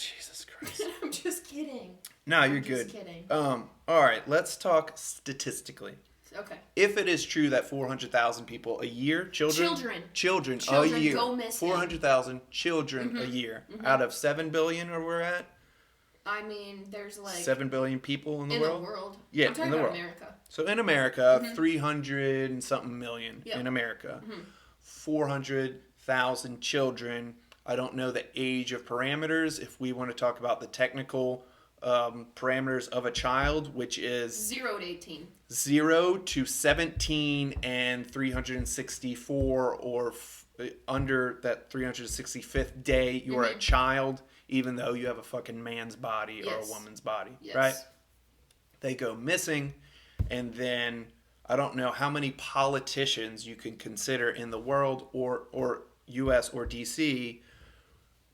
Jesus Christ. I'm just kidding. No, you're good. Just kidding. All right. Let's talk statistically. Okay. If it is true that 400,000 people a year, children a year, go missing. 400,000 children a year out of 7 billion, or we're at. I mean, there's like 7 billion people in the world. Yeah, I'm talking in the about world. America. So in America, 300 and something million in America. 400,000 children. I don't know the age of parameters. If we want to talk about the technical parameters of a child, which is 0 to 18. 0 to 17 and 364 or under that 365th day, you're a child, even though you have a fucking man's body or a woman's body, right? They go missing, and then I don't know how many politicians you can consider in the world or U.S. or D.C.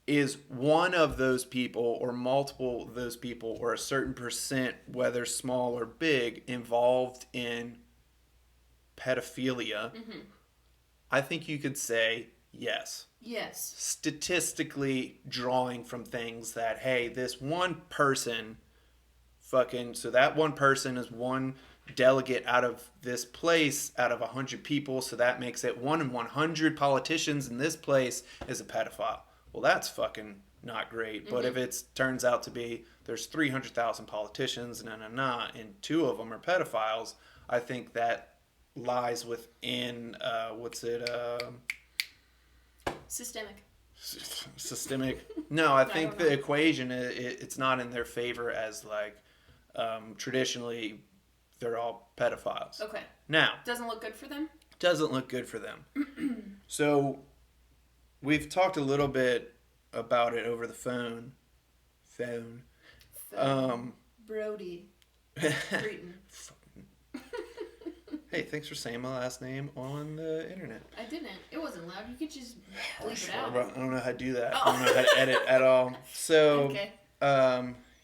is one of those people or multiple of those people or a certain percent, whether small or big, involved in pedophilia. I think you could say yes. Yes. Statistically drawing from things that, hey, this one person so that one person is one delegate out of this place out of 100 people, so that makes it 1 in 100 politicians in this place is a pedophile. Well, that's fucking not great. But if it turns out to be there's 300,000 politicians, and 2 of them are pedophiles, I think that lies within Systemic. No, I think the equation it's not in their favor as like traditionally they're all pedophiles. Okay. Now, doesn't look good for them. Doesn't look good for them. So we've talked a little bit about it over the phone. Brody. Breton. Hey, thanks for saying my last name on the internet. I didn't. It wasn't loud. You could just bleep it out. I don't know how to do that. I don't know how to edit at all. So, okay.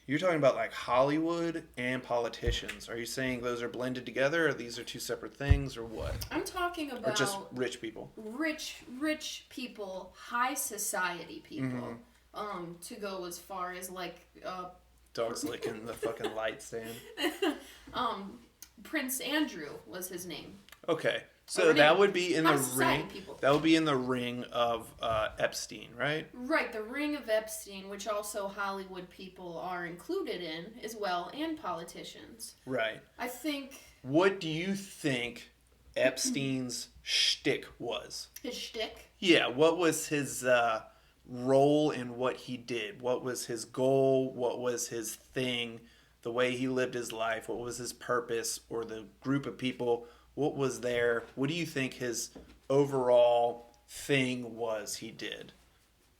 You're talking about like Hollywood and politicians. Are you saying those are blended together, or these are 2 separate things, or what? I'm talking about... Or just rich people. Rich people, high society people. To go as far as like... Dog's licking the fucking light stand. Prince Andrew was his name. Okay. So that would be in the ring. People. That would be in the ring of Epstein, right? Right, the ring of Epstein, which also Hollywood people are included in as well, and politicians. Right. I think... What do you think Epstein's shtick was? His shtick? Yeah, what was his role in what he did? What was his goal? What was his thing? The way he lived his life? What was his purpose? Or the group of people... What was there? What do you think his overall thing was he did?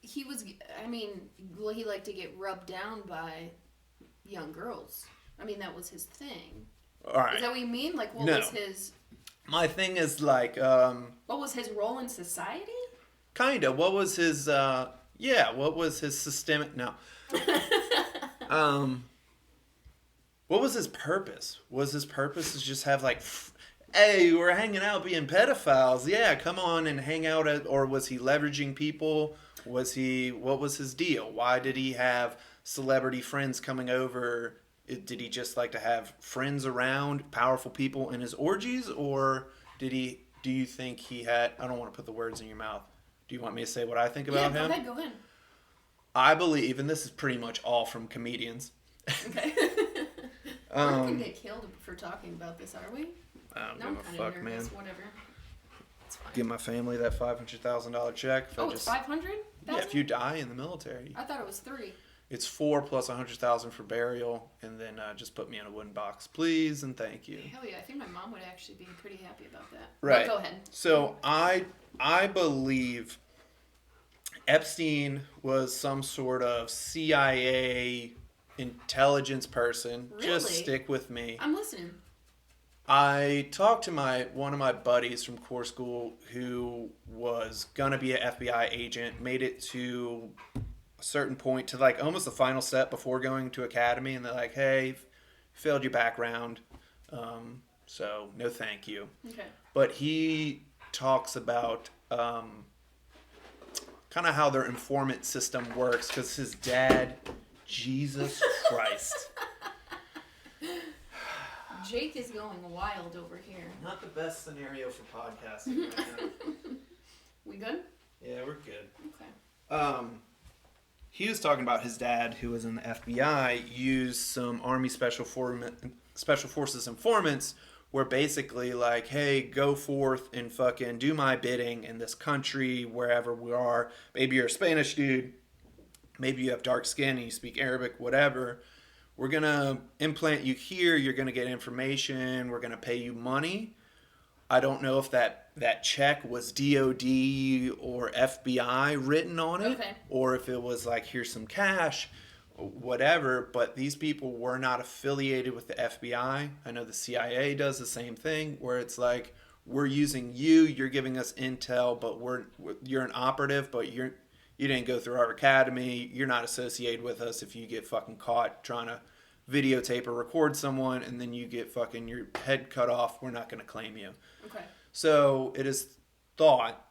He liked to get rubbed down by young girls. I mean, that was his thing. All right. Is that what you mean? Like, what was his... My thing is like... what was his role in society? Kinda. What was his... what was his systemic... No. What was his purpose? Was his purpose to just have like... Hey, we're hanging out being pedophiles. Yeah, come on and hang out. Or was he leveraging people? What was his deal? Why did he have celebrity friends coming over? Did he just like to have friends around, powerful people in his orgies? Or do you think he had, I don't want to put the words in your mouth. Do you want me to say what I think about him? Go ahead. I believe, and this is pretty much all from comedians. Okay. We're not going to get killed for talking about this, are we? I don't give a fuck, man. Whatever. It's fine. Give my family that $500,000 check. It's 500? Yeah, if you die in the military. I thought it was 3. It's 4 plus 100,000 for burial, and then just put me in a wooden box, please, and thank you. Hell yeah, I think my mom would actually be pretty happy about that. Right. But go ahead. So I believe Epstein was some sort of CIA intelligence person. Really? Just stick with me. I'm listening. I talked to one of my buddies from core school who was gonna be an FBI agent, made it to a certain point to like almost the final step before going to academy, and they're like, "Hey, failed your background, so no thank you." Okay. But he talks about kind of how their informant system works because his dad, Jesus Christ. Jake is going wild over here. Not the best scenario for podcasting right now. We good? Yeah, we're good. Okay. He was talking about his dad, who was in the FBI, used some Army Special Forces informants where basically like, hey, go forth and fucking do my bidding in this country, wherever we are. Maybe you're a Spanish dude. Maybe you have dark skin and you speak Arabic, whatever. We're going to implant you here. You're going to get information. We're going to pay you money. I don't know if that check was DOD or FBI written on it, okay, or if it was like, here's some cash, whatever. But these people were not affiliated with the FBI. I know the CIA does the same thing, where it's like, we're using you, you're giving us intel, but you're an operative, but you didn't go through our academy. You're not associated with us. If you get fucking caught trying to videotape or record someone and then you get fucking your head cut off, we're not going to claim you. okay. So it is thought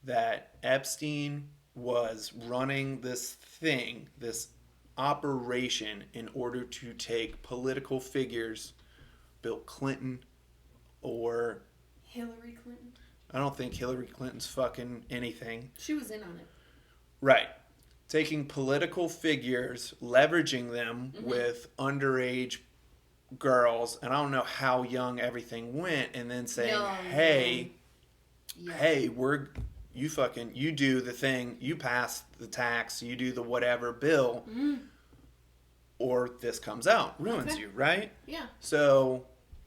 that Epstein was running this thing, this operation, in order to take political figures, Bill Clinton or Hillary Clinton. I don't think Hillary Clinton's fucking anything. She was in on it. Right. Taking political figures, leveraging them with underage girls, and I don't know how young everything went, and then saying, hey, you do the thing, you pass the tax, you do the whatever bill, or this comes out, ruins you, right? Yeah. So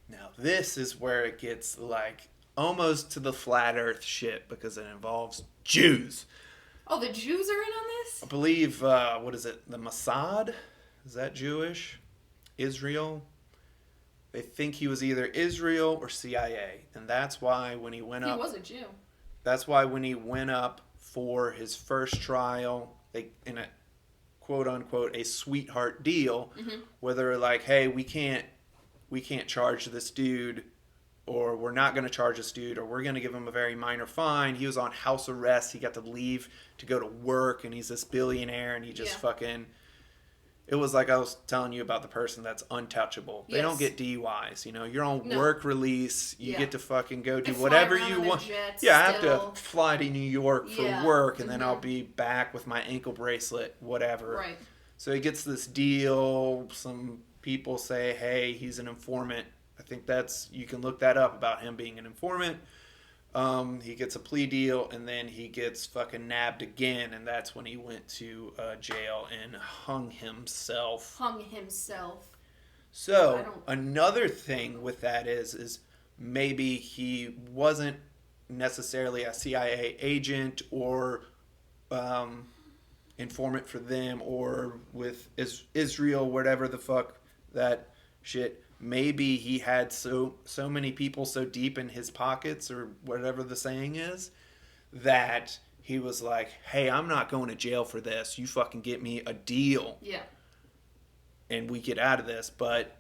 now this is where it gets like almost to the flat earth shit, because it involves Jews. Oh, the Jews are in on this? I believe, what is it, the Mossad? Is that Jewish? Israel? They think he was either Israel or CIA. And that's why when he went up... He was a Jew. That's why when he went up for his first trial, in a quote-unquote, a sweetheart deal, where they're like, hey, we can't charge this dude, or we're not going to charge this dude, or we're going to give him a very minor fine. He was on house arrest. He got to leave to go to work, and he's this billionaire, and he just fucking... It was like I was telling you about the person that's untouchable. They don't get DUIs, You're on work release. You get to fucking go do whatever you want. I have to fly to New York for work, and then I'll be back with my ankle bracelet, whatever. Right. So he gets this deal. Some people say, hey, he's an informant. I think you can look that up about him being an informant. He gets a plea deal, and then he gets fucking nabbed again, and that's when he went to jail and hung himself. So another thing with that is maybe he wasn't necessarily a CIA agent or informant for them, or with Israel, whatever the fuck that shit. Maybe he had so many people so deep in his pockets, or whatever the saying is, that he was like, hey, I'm not going to jail for this. You fucking get me a deal. Yeah. And we get out of this. But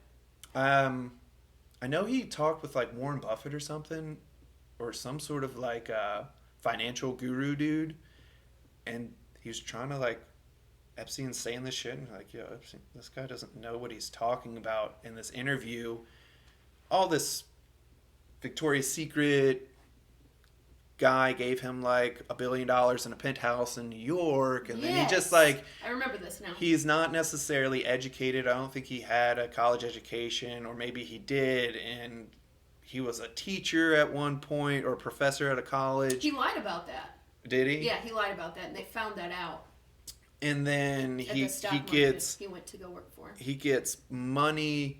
I know he talked with like Warren Buffett or something, or some sort of like financial guru dude. And he was trying to like, Epstein's saying this shit, and like, yo, Epstein, this guy doesn't know what he's talking about in this interview. All this Victoria's Secret guy gave him like $1 billion in a penthouse in New York, and then he just like... I remember this now. He's not necessarily educated. I don't think he had a college education, or maybe he did, and he was a teacher at one point, or a professor at a college. He lied about that. Did he? Yeah, he lied about that, and they found that out. And then he went to go work for him. He gets money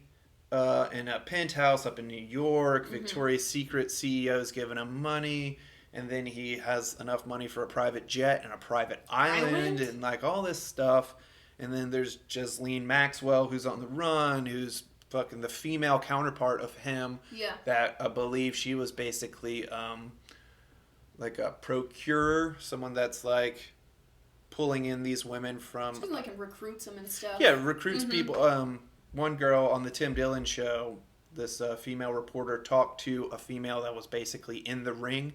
in a penthouse up in New York. Victoria's Secret CEO's giving him money, and then he has enough money for a private jet and a private island and like all this stuff. And then there's Ghislaine Maxwell, who's on the run, who's fucking the female counterpart of him. Yeah. That I believe she was basically like a procurer, someone that's like pulling in these women from... Something like it recruits them and stuff. Yeah, recruits people. One girl on the Tim Dillon show, this female reporter talked to a female that was basically in the ring,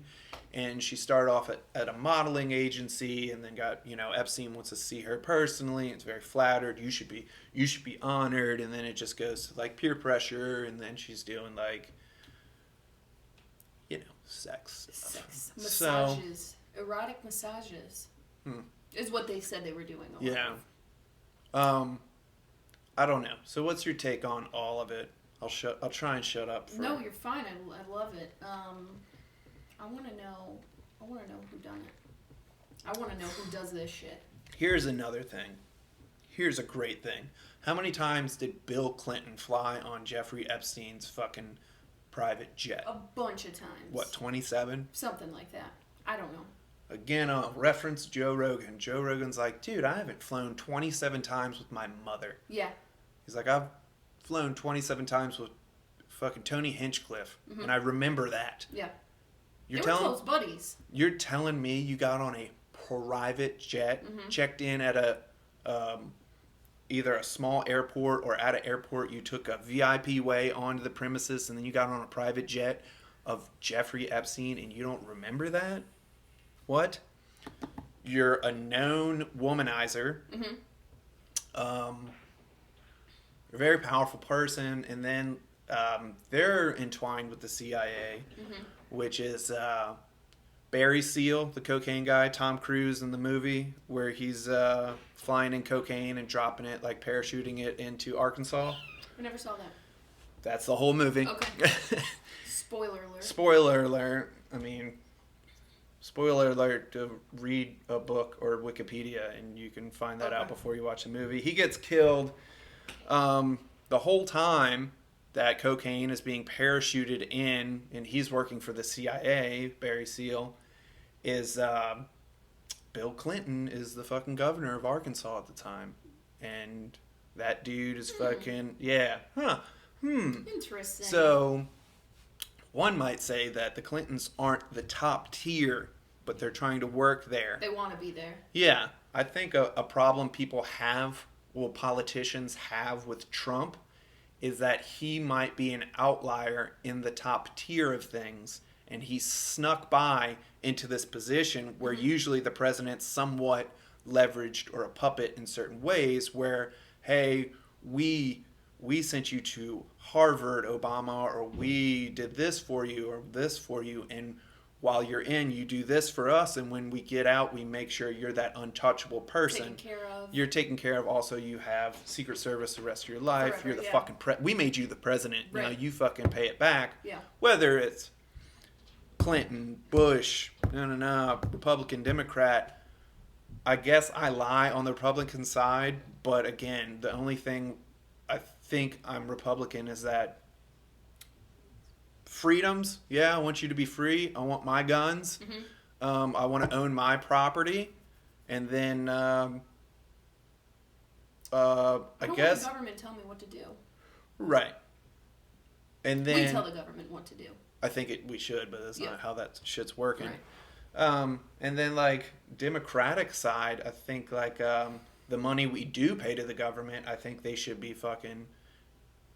and she started off at a modeling agency, and then got, Epstein wants to see her personally. It's very flattered. You should be honored, and then it just goes to like peer pressure, and then she's doing like, sex stuff. Sex massages, erotic massages, is what they said they were doing. Yeah. I don't know. So what's your take on all of it? I'll try and shut up. No, you're fine. I love it. I want to know who done it. I want to know who does this shit. Here's another thing. Here's a great thing. How many times did Bill Clinton fly on Jeffrey Epstein's fucking private jet? A bunch of times. What, 27? Something like that. I don't know. Again, I'll reference Joe Rogan. Joe Rogan's like, dude, I haven't flown 27 times with my mother. Yeah. He's like, I've flown 27 times with fucking Tony Hinchcliffe, and I remember that. Yeah. You're they were close buddies. You're telling me you got on a private jet, checked in at a either a small airport or at an airport. You took a VIP way onto the premises, and then you got on a private jet of Jeffrey Epstein, and you don't remember that? What? You're a known womanizer. You're a very powerful person, and then they're entwined with the CIA, which is Barry Seal, the cocaine guy, Tom Cruise in the movie, where he's flying in cocaine and dropping it, like parachuting it into Arkansas. I never saw that. That's the whole movie. Okay. Spoiler alert. Spoiler alert. I mean, spoiler alert to read a book or Wikipedia, and you can find that out before you watch the movie. He gets killed. The whole time that cocaine is being parachuted in, and he's working for the CIA, Barry Seal, is Bill Clinton is the fucking governor of Arkansas at the time. And that dude is fucking, Interesting. So, one might say that the Clintons aren't the top tier, but they're trying to work there. They want to be there. Yeah. I think a problem people have, politicians have with Trump, is that he might be an outlier in the top tier of things, and he snuck by into this position where usually the president's somewhat leveraged or a puppet in certain ways, where, hey, we sent you to Harvard, Obama, or we did this for you or this for you, and while you're in, you do this for us, and when we get out, we make sure you're that untouchable person. Taken care of. You're taken care of. Also, you have Secret Service the rest of your life. Forever, you're the yeah. fucking we made you the president. Right. Now you fucking pay it back. Yeah. Whether it's Clinton, Bush, Republican, Democrat, I guess I lie on the Republican side. But again, the only thing I think I'm Republican is that freedoms. Yeah, I want you to be free. I want my guns. I want to own my property. And then I don't guess want the government tell me what to do. right. And then We tell the government what to do. I think we should, but that's not how that shit's working. Right. And then like Democratic side, I think like the money we do pay to the government, I think they should be fucking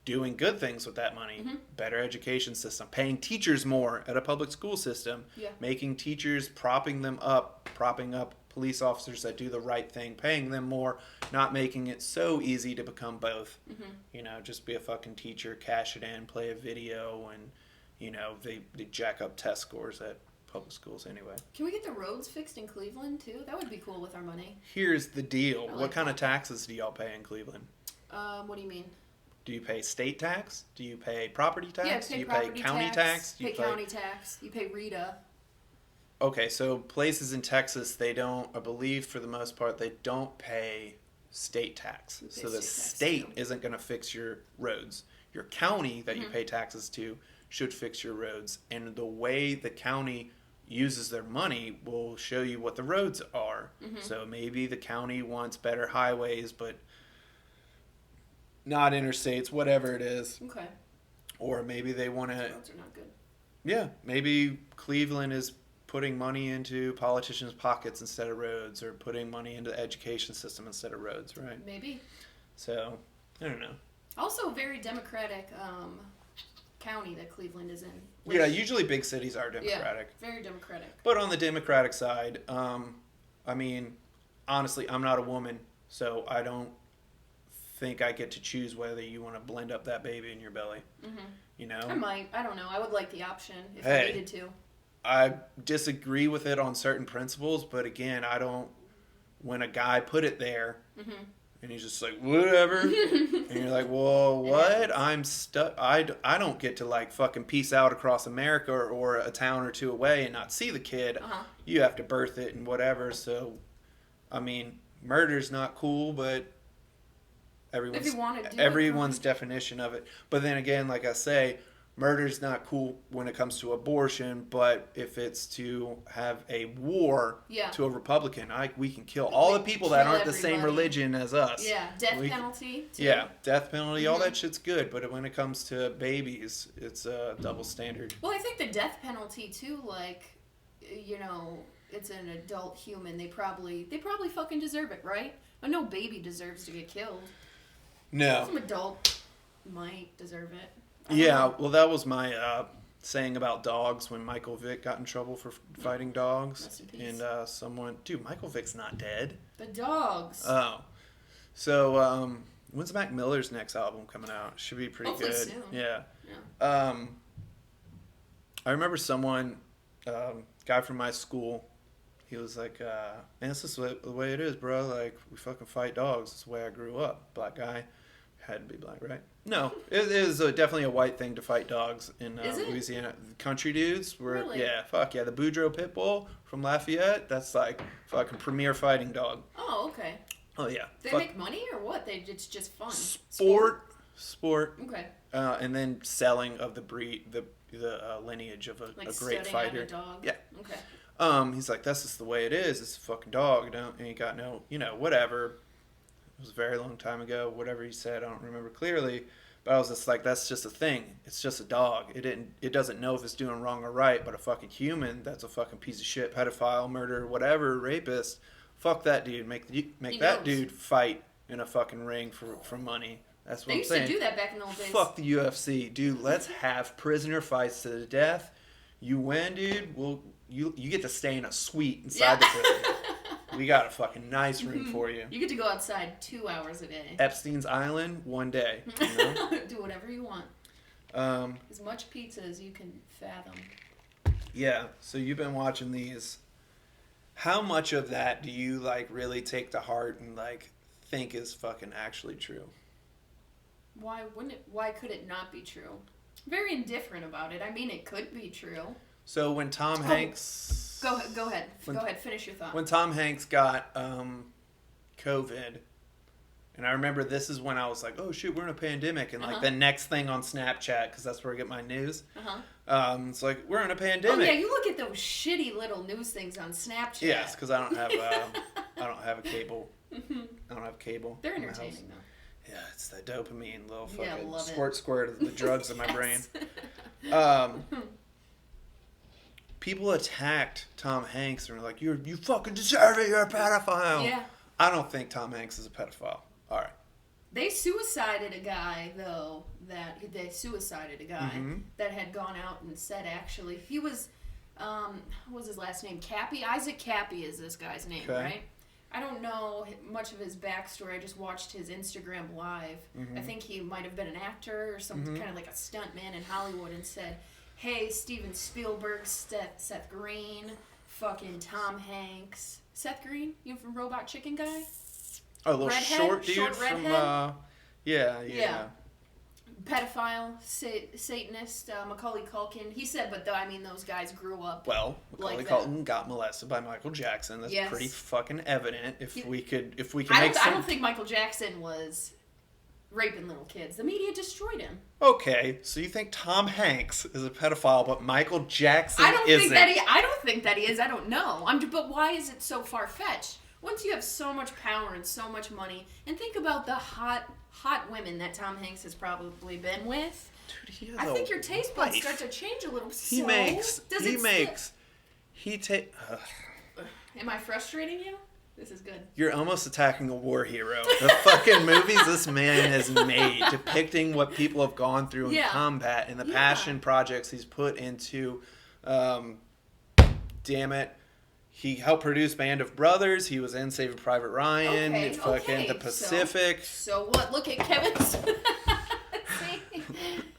doing good things with that money. Better education system, paying teachers more at a public school system, making teachers, propping up police officers that do the right thing, paying them more, not making it so easy to become both. Just be a fucking teacher, cash it in, play a video, and they jack up test scores at public schools anyway. Can we get the roads fixed in Cleveland too? That would be cool with our money. Here's the deal. Like what kind of taxes do y'all pay in Cleveland? What do you mean? Do you pay state tax? Do you pay property tax? Yeah, Do you pay county tax? You pay county tax. You pay RETA. Okay, so places in Texas, they don't, I believe for the most part, they don't pay state tax. So the state isn't going to fix your roads. Your county that you pay taxes to should fix your roads. And the way the county uses their money will show you what the roads are. So maybe the county wants better highways, but not interstates, whatever it is. Okay. Or maybe they want to... Roads are not good. Yeah, maybe Cleveland is putting money into politicians' pockets instead of roads, or putting money into the education system instead of roads, right? Maybe. So, I don't know. Also very democratic county that Cleveland is in. Yeah, usually big cities are Democratic. Yeah, very Democratic. But on the Democratic side, I mean, honestly, I'm not a woman, so I don't think I get to choose whether you want to blend up that baby in your belly. Mm-hmm. You know? I might. I don't know. I would like the option if Hey, I needed to. I disagree with it on certain principles, but again, I don't. When a guy put it there, and he's just like, whatever, and you're like, well, what? I'm stuck. I don't get to like fucking peace out across America or a town or two away and not see the kid. You have to birth it and whatever. So, I mean, murder's not cool, but everyone's definition of it. But then again, like I say, murder's not cool when it comes to abortion, but if it's to have a war to a Republican, we can kill all the people that aren't the same religion as us. Yeah, death penalty. Too. Yeah, death penalty, all that shit's good, but when it comes to babies, it's a double standard. Well, I think the death penalty too, like, you know, it's an adult human. They probably fucking deserve it, right? But no baby deserves to get killed. No. Some adult might deserve it. Yeah, well, that was my saying about dogs when Michael Vick got in trouble for fighting dogs. Rest in peace. And dude, Michael Vick's not dead. The dogs. Oh. So, when's Mac Miller's next album coming out? Should be pretty Hopefully good. Soon. Yeah. Yeah. I remember someone, guy from my school, he was like, man, this is the way it is, bro. Like, we fucking fight dogs. It's the way I grew up. Black guy. Had to be black, right? No, it is definitely a white thing to fight dogs in Louisiana. Country dudes were, really? Yeah, fuck yeah. The Boudreaux Pit Bull from Lafayette, that's like fucking premier fighting dog. Oh, okay. Oh yeah. They make money or what? It's just fun. Sport. Okay. And then selling of the breed, the lineage of a great fighter. A dog. Yeah. Okay. He's like, that's just the way it is. It's a fucking dog. And he got no, whatever. It was a very long time ago. Whatever he said, I don't remember clearly. But I was just like, that's just a thing. It's just a dog. It doesn't know if it's doing wrong or right. But a fucking human, that's a fucking piece of shit, pedophile, murderer, whatever, rapist. Fuck that dude. Make that dude fight in a fucking ring for money. That's what I'm saying. They used to do that back in the old days. Fuck the UFC, dude. Let's have prisoner fights to the death. You win, dude. You get to stay in a suite inside the prison. We got a fucking nice room for you. You get to go outside 2 hours a day. Epstein's Island, one day. You know? Do whatever you want. As much pizza as you can fathom. Yeah, so you've been watching these. How much of that do you like really take to heart and like think is fucking actually true? Why wouldn't it? Why could it not be true? I'm very indifferent about it. I mean, it could be true. So when Tom Hanks... Go ahead. Go ahead. Finish your thought. When Tom Hanks got COVID, and I remember this is when I was like, oh shit, we're in a pandemic. And like the next thing on Snapchat, because that's where I get my news, it's like, we're in a pandemic. Oh yeah, you look at those shitty little news things on Snapchat. Yes, because I don't have a cable. I don't have cable. They're entertaining though. Yeah, it's that dopamine, little fucking love squirt of the drugs in my brain. People attacked Tom Hanks and were like, you fucking deserve it, you're a pedophile. Yeah. I don't think Tom Hanks is a pedophile. All right. They suicided a guy, though, that had gone out and said, actually, he was, what was his last name? Cappy? Isaac Cappy is this guy's name, right? I don't know much of his backstory. I just watched his Instagram live. I think he might have been an actor or something, kind of like a stunt man in Hollywood, and said, hey, Steven Spielberg, Seth Green, fucking Tom Hanks. Seth Green? You from Robot Chicken guy? Oh, a little short dude from, yeah. Pedophile, Satanist, Macaulay Culkin. He said, but those guys grew up. Well, Macaulay Culkin got molested by Michael Jackson. That's pretty fucking evident. If we can make I don't think Michael Jackson was raping little kids. The media destroyed him. Okay, so you think Tom Hanks is a pedophile, but Michael Jackson isn't? I don't think that he is. I don't know. But why is it so far-fetched? Once you have so much power and so much money, and think about the hot women that Tom Hanks has probably been with. Dude, I think your taste buds start to change a little. Am I frustrating you? This is good. You're almost attacking a war hero. The fucking movies this man has made depicting what people have gone through in combat and the passion projects he's put into, damn it. He helped produce Band of Brothers. He was in Saving Private Ryan. The Pacific. So what? Look at Kevin. See?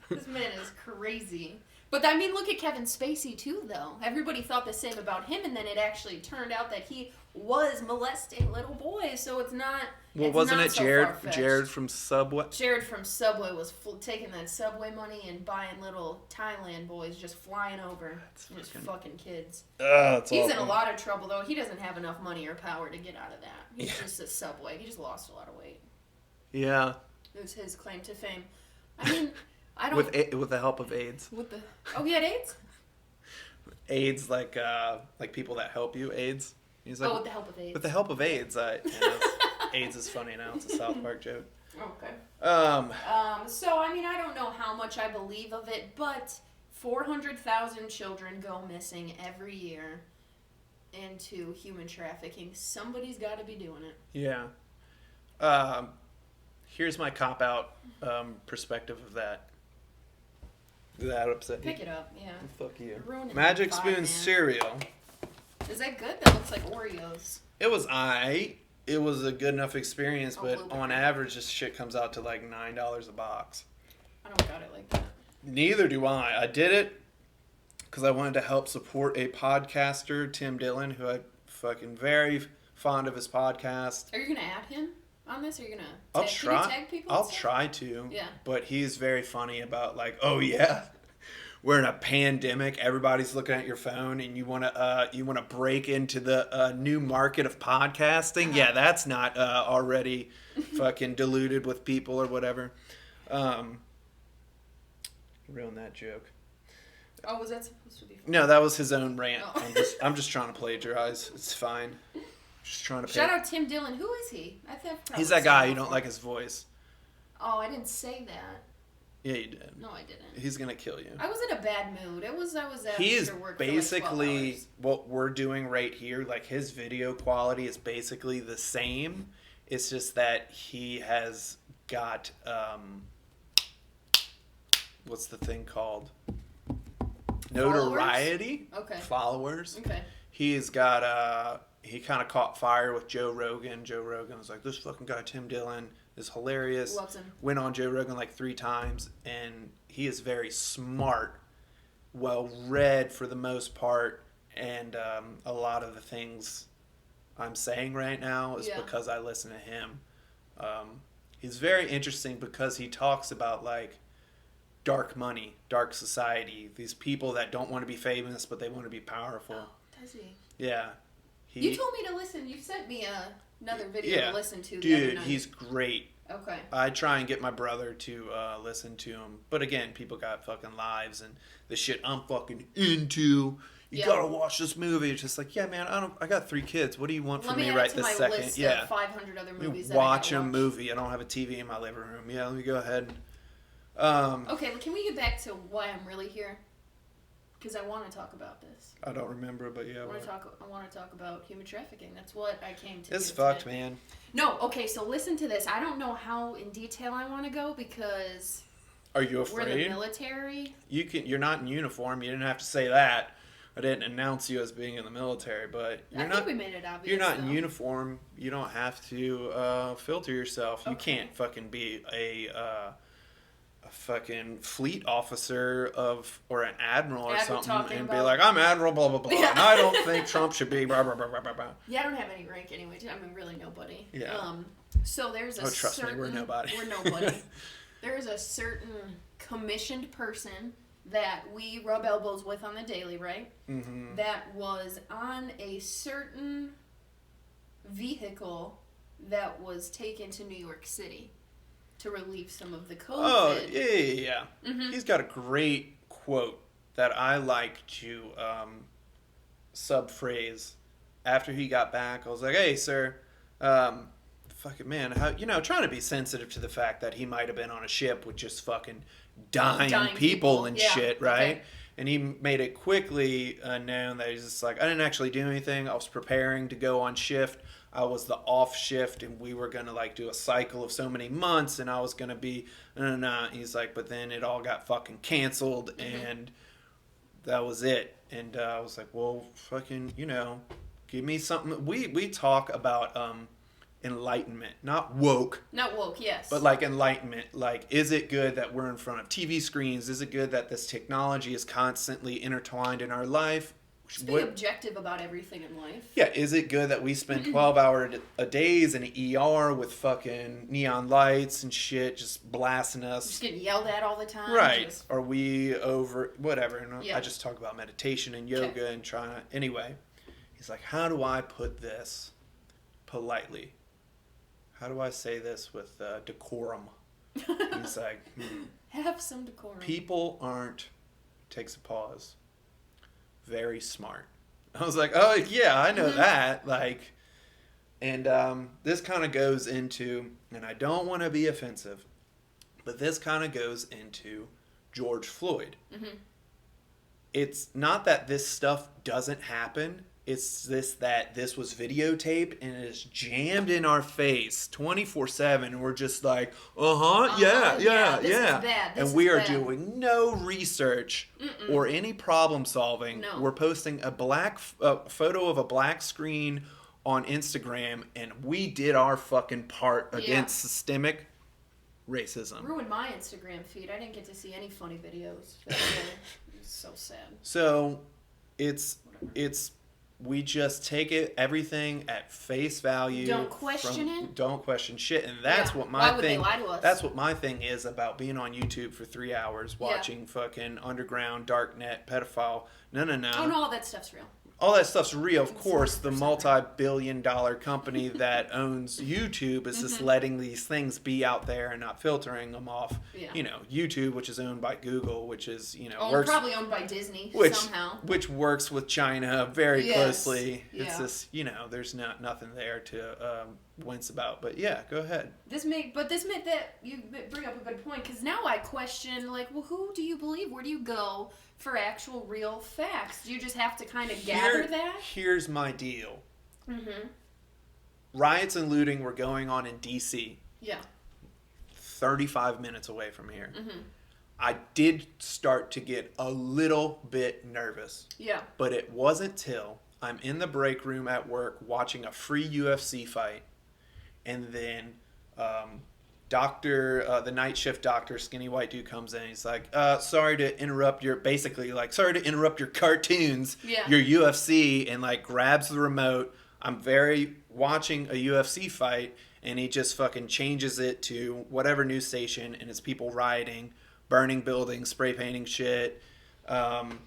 This man is crazy. But I mean, look at Kevin Spacey too, though. Everybody thought the same about him, and then it actually turned out that he was molesting little boys. So it's not. Well, wasn't it Jared from Subway? Jared from Subway was taking that Subway money and buying little Thailand boys, just flying over, just fucking kids. He's in a lot of trouble though. He doesn't have enough money or power to get out of that. He's just a Subway. He just lost a lot of weight. Yeah. It was his claim to fame. I mean. I don't. With the help of AIDS. He had AIDS? AIDS, like people that help you. AIDS. He's like, with the help of AIDS. With the help of AIDS, AIDS is funny now. It's a South Park joke. Okay. So I mean, I don't know how much I believe of it, but 400,000 children go missing every year into human trafficking. Somebody's got to be doing it. Yeah. Here's my cop-out perspective of that. Did that upset you? Pick it up, yeah. Fuck you. Magic Spoon cereal. Is that good? That looks like Oreos. It was It was a good enough experience, but on average, this shit comes out to like $9 a box. I don't got it like that. Neither do I. I did it because I wanted to help support a podcaster, Tim Dillon, who I'm fucking very fond of his podcast. Are you going to add him on this? Are you going to tag people? I'll try to. Yeah. But he's very funny about like, oh yeah, we're in a pandemic. Everybody's looking at your phone, and you want to break into the new market of podcasting. Uh-huh. Yeah, that's not already fucking diluted with people or whatever. Ruined that joke. Oh, was that supposed to be funny? No, that was his own rant. Oh. I'm just trying to plagiarize. It's fine. Just trying to. Shout out Tim Dillon. Who is he? He's that guy. You don't like his voice. Oh, I didn't say that. Yeah, you did. No, I didn't. He's gonna kill you. I was in a bad mood. I was after He is work basically for like what we're doing right here. Like his video quality is basically the same. It's just that he has got what's the thing called? Notoriety. Okay. Followers. Okay. He's got he kind of caught fire with Joe Rogan. Joe Rogan was like, this fucking guy Tim Dillon is hilarious. Loves him. Went on Joe Rogan like 3 times, and he is very smart, well read for the most part, and a lot of the things I'm saying right now is because I listen to him. He's very interesting because he talks about like dark money, dark society, these people that don't want to be famous but they want to be powerful. Oh, does he? Yeah. You told me to listen. You sent me another video to listen to. Dude, he's great. Okay. I try and get my brother to listen to him. But again, people got fucking lives and the shit I'm fucking into. You gotta watch this movie. It's just like, yeah, man, I got 3 kids. What do you want from me right this second? List of 500 other movies that watch a movie. I don't have a TV in my living room. Yeah, let me go ahead. Okay, but can we get back to why I'm really here? Because I want to talk about this. I don't remember, but yeah. I want to talk about human trafficking. That's what I came to. It's fucked, man. No, okay, so listen to this. I don't know how in detail I want to go because. Are you afraid? We're the military. You're not in uniform. You didn't have to say that. I didn't announce you as being in the military, but I think we made it obvious. You're not in uniform. You don't have to filter yourself. Okay. You can't fucking be a fucking fleet officer or an admiral or something and be like, I'm admiral, blah, blah, blah, and I don't think Trump should be blah, blah, blah, blah, blah. Yeah, I don't have any rank anyway. I mean, really nobody. Yeah. So there's a trust me, we're nobody. We're nobody. There's a certain commissioned person that we rub elbows with on the daily, right? Mm-hmm. That was on a certain vehicle that was taken to New York City to relieve some of the COVID. Oh, yeah. Mm-hmm. He's got a great quote that I like to subphrase. After he got back, I was like, hey, sir, fucking man, trying to be sensitive to the fact that he might have been on a ship with just fucking dying people and shit, right? Okay. And he made it quickly known that he's just like, I didn't actually do anything. I was preparing to go on shift. I was the off shift, and we were going to like do a cycle of so many months, and I was going to be, nah. He's like, but then it all got fucking canceled, and that was it. And I was like, well, fucking, give me something. We talk about enlightenment, not woke. Not woke, yes. But like enlightenment. Like, is it good that we're in front of TV screens? Is it good that this technology is constantly intertwined in our life? Just be objective about everything in life. Yeah, is it good that we spend 12 hours a days in an ER with fucking neon lights and shit just blasting us? Just getting yelled at all the time. Right. Are we over, whatever. And Yeah. I just talk about meditation and yoga and trying to, anyway. He's like, how do I put this politely? How do I say this with decorum? He's like, have some decorum. People aren't, takes a pause, very smart. I was like, oh yeah, I know that. Like, and this kind of goes into, and I don't want to be offensive, but this kind of goes into George Floyd. It's not that this stuff doesn't happen. It's that this was videotaped and it is jammed in our face 24/7. And we're just like, yeah. This is bad. And we are doing no research or any problem solving. No. We're posting a photo of a black screen on Instagram, and we did our fucking part against systemic racism. Ruined my Instagram feed. I didn't get to see any funny videos. It's so sad. So it's we just take everything at face value. Don't question it. Don't question shit, and that's what my Why would thing. They lie to us? That's what my thing is about being on YouTube for 3 hours watching fucking underground darknet pedophile. No. Oh no, all that stuff's real. All that stuff's real, of course. The 100% multi-billion-dollar company that owns YouTube is just letting these things be out there and not filtering them off. Yeah. YouTube, which is owned by Google, which is probably owned by Disney somehow. Which works with China very closely. Yeah. It's just there's nothing there to wince about. But yeah, go ahead. This meant that you bring up a good point, because now I question, like, well, who do you believe? Where do you go for actual real facts? Do you just have to kind of gather that? Here's my deal. Riots and looting were going on in D.C. Yeah. 35 minutes away from here. I did start to get a little bit nervous. Yeah. But it wasn't till I'm in the break room at work watching a free UFC fight, and then the night shift doctor, skinny white dude, comes in. He's like, sorry to interrupt your cartoons, your UFC, and like grabs the remote. I'm watching a UFC fight, and he just fucking changes it to whatever news station, and it's people rioting, burning buildings, spray painting shit. And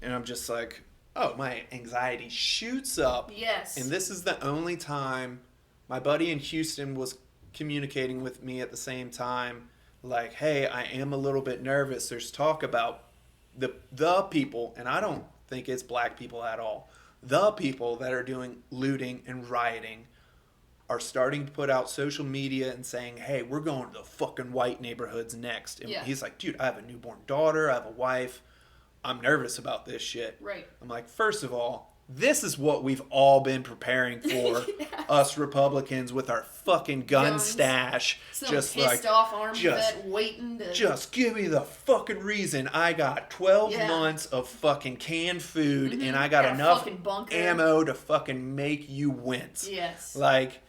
I'm just like, oh, my anxiety shoots up. Yes. And this is the only time my buddy in Houston was communicating with me at the same time, like, hey, I am a little bit nervous. There's talk about the people, and I don't think it's black people at all. The people that are doing looting and rioting are starting to put out social media and saying, hey, we're going to the fucking white neighborhoods next. And he's like, dude, I have a newborn daughter. I have a wife. I'm nervous about this shit. Right. I'm like, first of all, this is what we've all been preparing for, us Republicans with our fucking gun stash. Some just pissed off army vet waiting to... Just give me the fucking reason. I got 12 months of fucking canned food, and I got enough ammo to fucking make you wince. Yes. Like,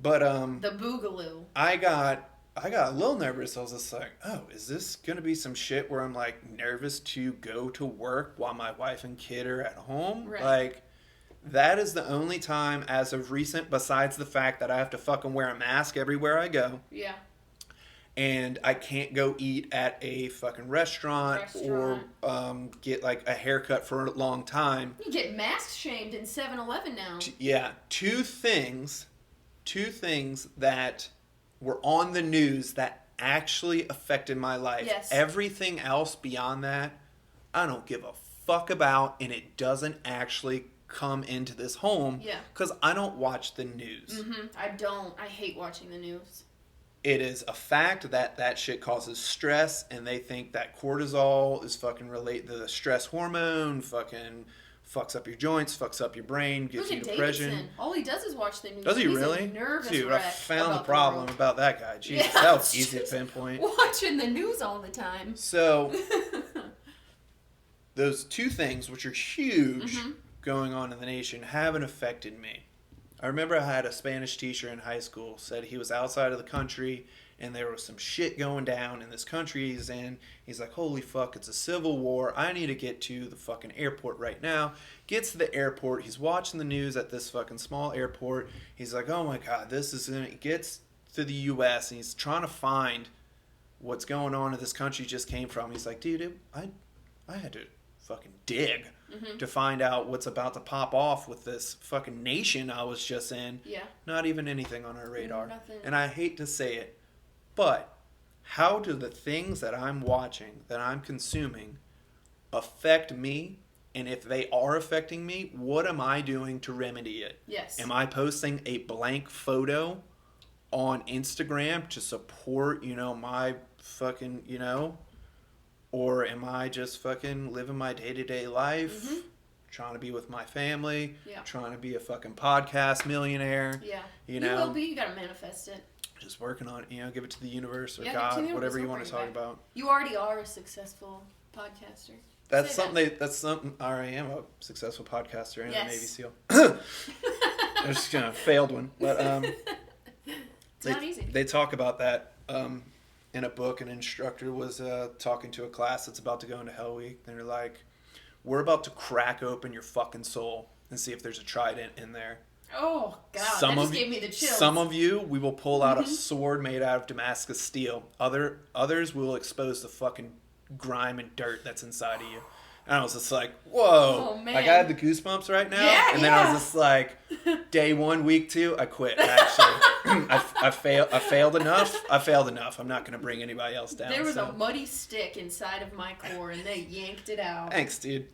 but the boogaloo. I got a little nervous. I was just like, oh, is this going to be some shit where I'm like nervous to go to work while my wife and kid are at home? Right. Like, that is the only time as of recent, besides the fact that I have to fucking wear a mask everywhere I go. Yeah. And I can't go eat at a fucking restaurant. Or get like a haircut for a long time. You get mask shamed in 7-Eleven now. Yeah. Two things that were on the news that actually affected my life. Yes. Everything else beyond that, I don't give a fuck about, and it doesn't actually come into this home. Yeah. Because I don't watch the news. I don't. I hate watching the news. it is a fact that that shit causes stress, and they think that cortisol is fucking related to the stress hormone, fucking fucks up your joints, fucks up your brain, gives you depression. Davidson. All he does is watch the news. Does he He's really? A nervous Dude, I wreck found the about problem world. about that guy. Jesus, Yeah, that was easy to pinpoint. Watching the news all the time. So, those two things, which are huge going on in the nation, haven't affected me. I remember I had a Spanish teacher in high school said he was outside of the country and there was some shit going down in this country he's in. He's like, holy fuck, it's a civil war. I need to get to the fucking airport right now. Gets to the airport. He's watching the news at this fucking small airport. He's like, oh my God, this is in it. He gets to the U.S. and he's trying to find what's going on in this country he just came from. He's like, dude, I had to fucking dig to find out what's about to pop off with this fucking nation I was just in. Yeah. Not even anything on our radar. Nothing. And I hate to say it, but how do the things that I'm watching, that I'm consuming, affect me? And if they are affecting me, what am I doing to remedy it? Yes. Am I posting a blank photo on Instagram to support, my fucking, or am I just fucking living my day-to-day life, trying to be with my family, trying to be a fucking podcast millionaire? Yeah. You will be. You gotta manifest it. Just working on it, give it to the universe or Yeah, God, whatever you want to talk about. You already are a successful podcaster. That's something. I already am a successful podcaster and a Navy SEAL. It's just a failed one, but it's not easy. They talk about that in a book. An instructor was talking to a class that's about to go into Hell Week. And they're like, "We're about to crack open your fucking soul and see if there's a trident in there." Oh God, that just gave me the chills. Some of you, we will pull out a sword made out of Damascus steel. Others will expose the fucking grime and dirt that's inside of you. And I was just like, whoa. Oh, man. Like, I had the goosebumps right now. Yeah, and then I was just like, day 1, week 2, I quit, actually. I failed enough. I'm not going to bring anybody else down. There was a muddy stick inside of my core, and they yanked it out. Thanks, dude.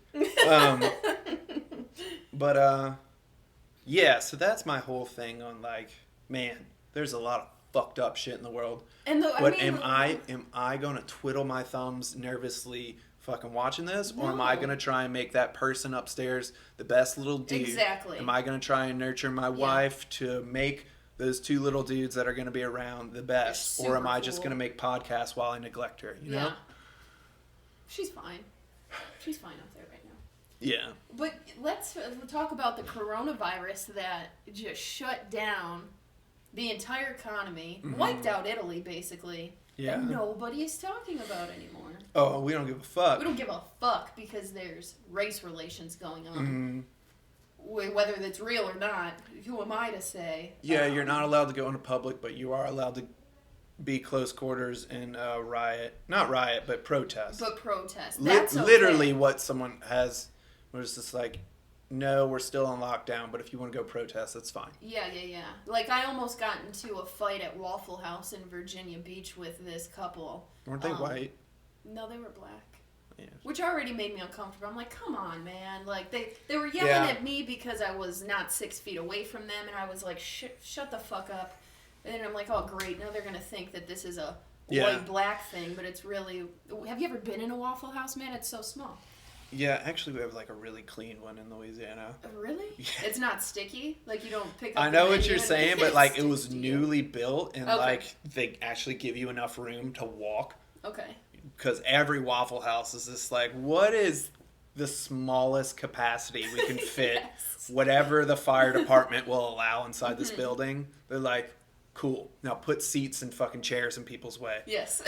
Yeah, so that's my whole thing on, like, man, there's a lot of fucked up shit in the world. And am I going to twiddle my thumbs nervously fucking watching this? No. Or am I going to try and make that person upstairs the best little dude? Exactly. Am I going to try and nurture my wife to make those 2 little dudes that are going to be around the best? Or am I just going to make podcasts while I neglect her, you know? She's fine. She's fine up there right now. Yeah. But let's talk about the coronavirus that just shut down the entire economy, wiped out Italy, basically. Yeah. And nobody is talking about anymore. Oh, we don't give a fuck. We don't give a fuck because there's race relations going on. Whether that's real or not, who am I to say? Yeah, you're not allowed to go into public, but you are allowed to be close quarters and riot. Not riot, but protest. But protest. That's okay. Literally what someone has was just like, no, we're still on lockdown, but if you want to go protest, that's fine. Yeah. Like, I almost got into a fight at Waffle House in Virginia Beach with this couple. Weren't they white? No, they were black. Yeah. Which already made me uncomfortable. I'm like, come on, man. Like, they were yelling at me because I was not 6 feet away from them, and I was like, shut the fuck up. And then I'm like, oh, great. Now they're going to think that this is a white-black thing, but it's really... Have you ever been in a Waffle House, man? It's so small. Yeah, actually, we have like a really clean one in Louisiana. Really? Yeah. It's not sticky? Like, you don't pick up I know the what menu you're and saying, but like it was newly built and Okay. like they actually give you enough room to walk. Okay. Because every Waffle House is just like, what is the smallest capacity we can fit? Yes. Whatever the fire department will allow inside this building. They're like, cool. Now put seats and fucking chairs in people's way. Yes.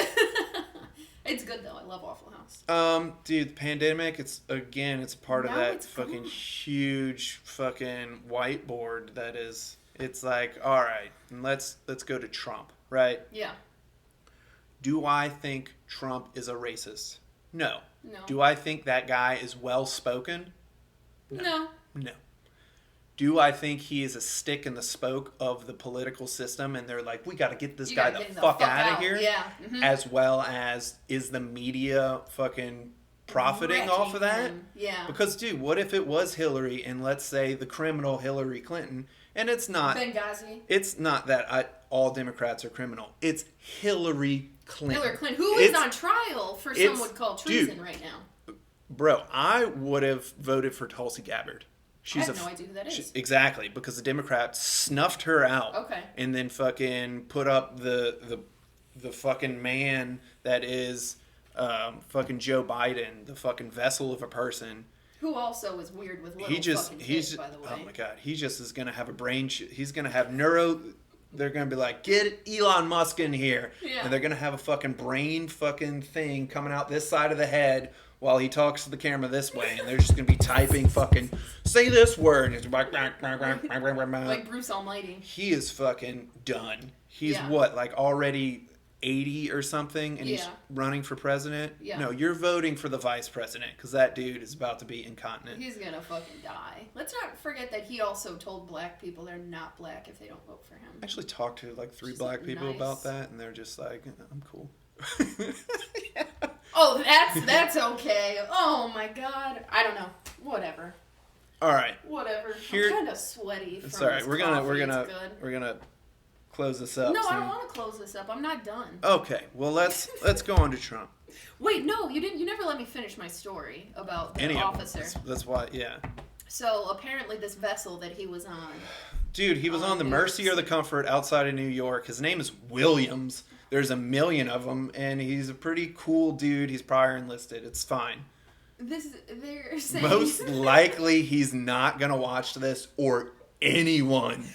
It's good, though. I love Waffle House. Dude, the pandemic, it's part of Now that it's fucking gone. huge fucking whiteboard that is, it's like, all right, let's go to Trump, right? Yeah. Do I think Trump is a racist? No. No. Do I think that guy is well-spoken? No. No. Do I think he is a stick in the spoke of the political system and they're like, we got to get this guy the fuck out of here? Yeah. As well as, is the media fucking profiting off of that? Yeah. Because, dude, what if it was Hillary and let's say the criminal Hillary Clinton, and it's not... Benghazi. It's not that all Democrats are criminal. It's Hillary Clinton. Hillary Clinton, who is on trial for someone called treason right now. Bro, I would have voted for Tulsi Gabbard. I have no idea who that is. Exactly, because the Democrats snuffed her out. Okay. And then fucking put up the fucking man that is fucking Joe Biden, the fucking vessel of a person. Who also is weird with little fucking kids, by the way. Oh my god, he just is gonna have a brain. He's gonna have neuro. They're gonna be like, get Elon Musk in here, and they're gonna have a fucking brain fucking thing coming out this side of the head while he talks to the camera this way, and they're just gonna be typing fucking say this word. It's like Bruce Almighty. He is fucking done. He's what, like already 80 or something, and he's running for president? Yeah. No, you're voting for the vice president, because that dude is about to be incontinent. He's gonna fucking die. Let's not forget that he also told black people they're not black if they don't vote for him. I actually talked to like 3 black people about that, and they're just like, I'm cool. Yeah. Oh, that's okay. Oh my god. I don't know. Whatever. All right. Whatever. I'm kind of sweaty. It's all right. We're gonna close this up. No, I don't want to close this up. I'm not done. Okay. Well, let's go on to Trump. Wait, no, you didn't. You never let me finish my story about the officer. That's why. Yeah. So apparently, this vessel that he was on. Dude, he was on the Mercy or the Comfort outside of New York. His name is Williams. There's a million of them, and he's a pretty cool dude. He's prior enlisted. It's fine. They're saying most likely he's not gonna watch this, or anyone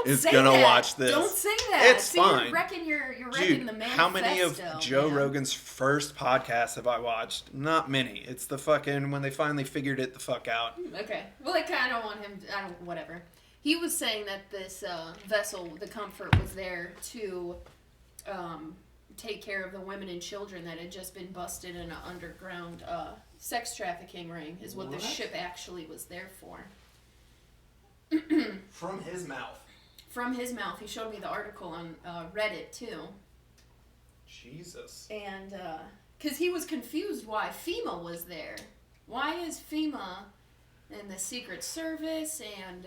is gonna watch this. Don't say that. It's fine. You're wrecking the manifesto. How many of Joe Rogan's first podcasts have I watched? Not many. It's the fucking when they finally figured it the fuck out. Okay. Well, I kind of want him. Whatever. He was saying that this vessel, the Comfort, was there to take care of the women and children that had just been busted in an underground sex trafficking ring. Is what the ship actually was there for. From his mouth. From his mouth. He showed me the article on Reddit, too. Jesus. And, because he was confused why FEMA was there. Why is FEMA and the Secret Service and,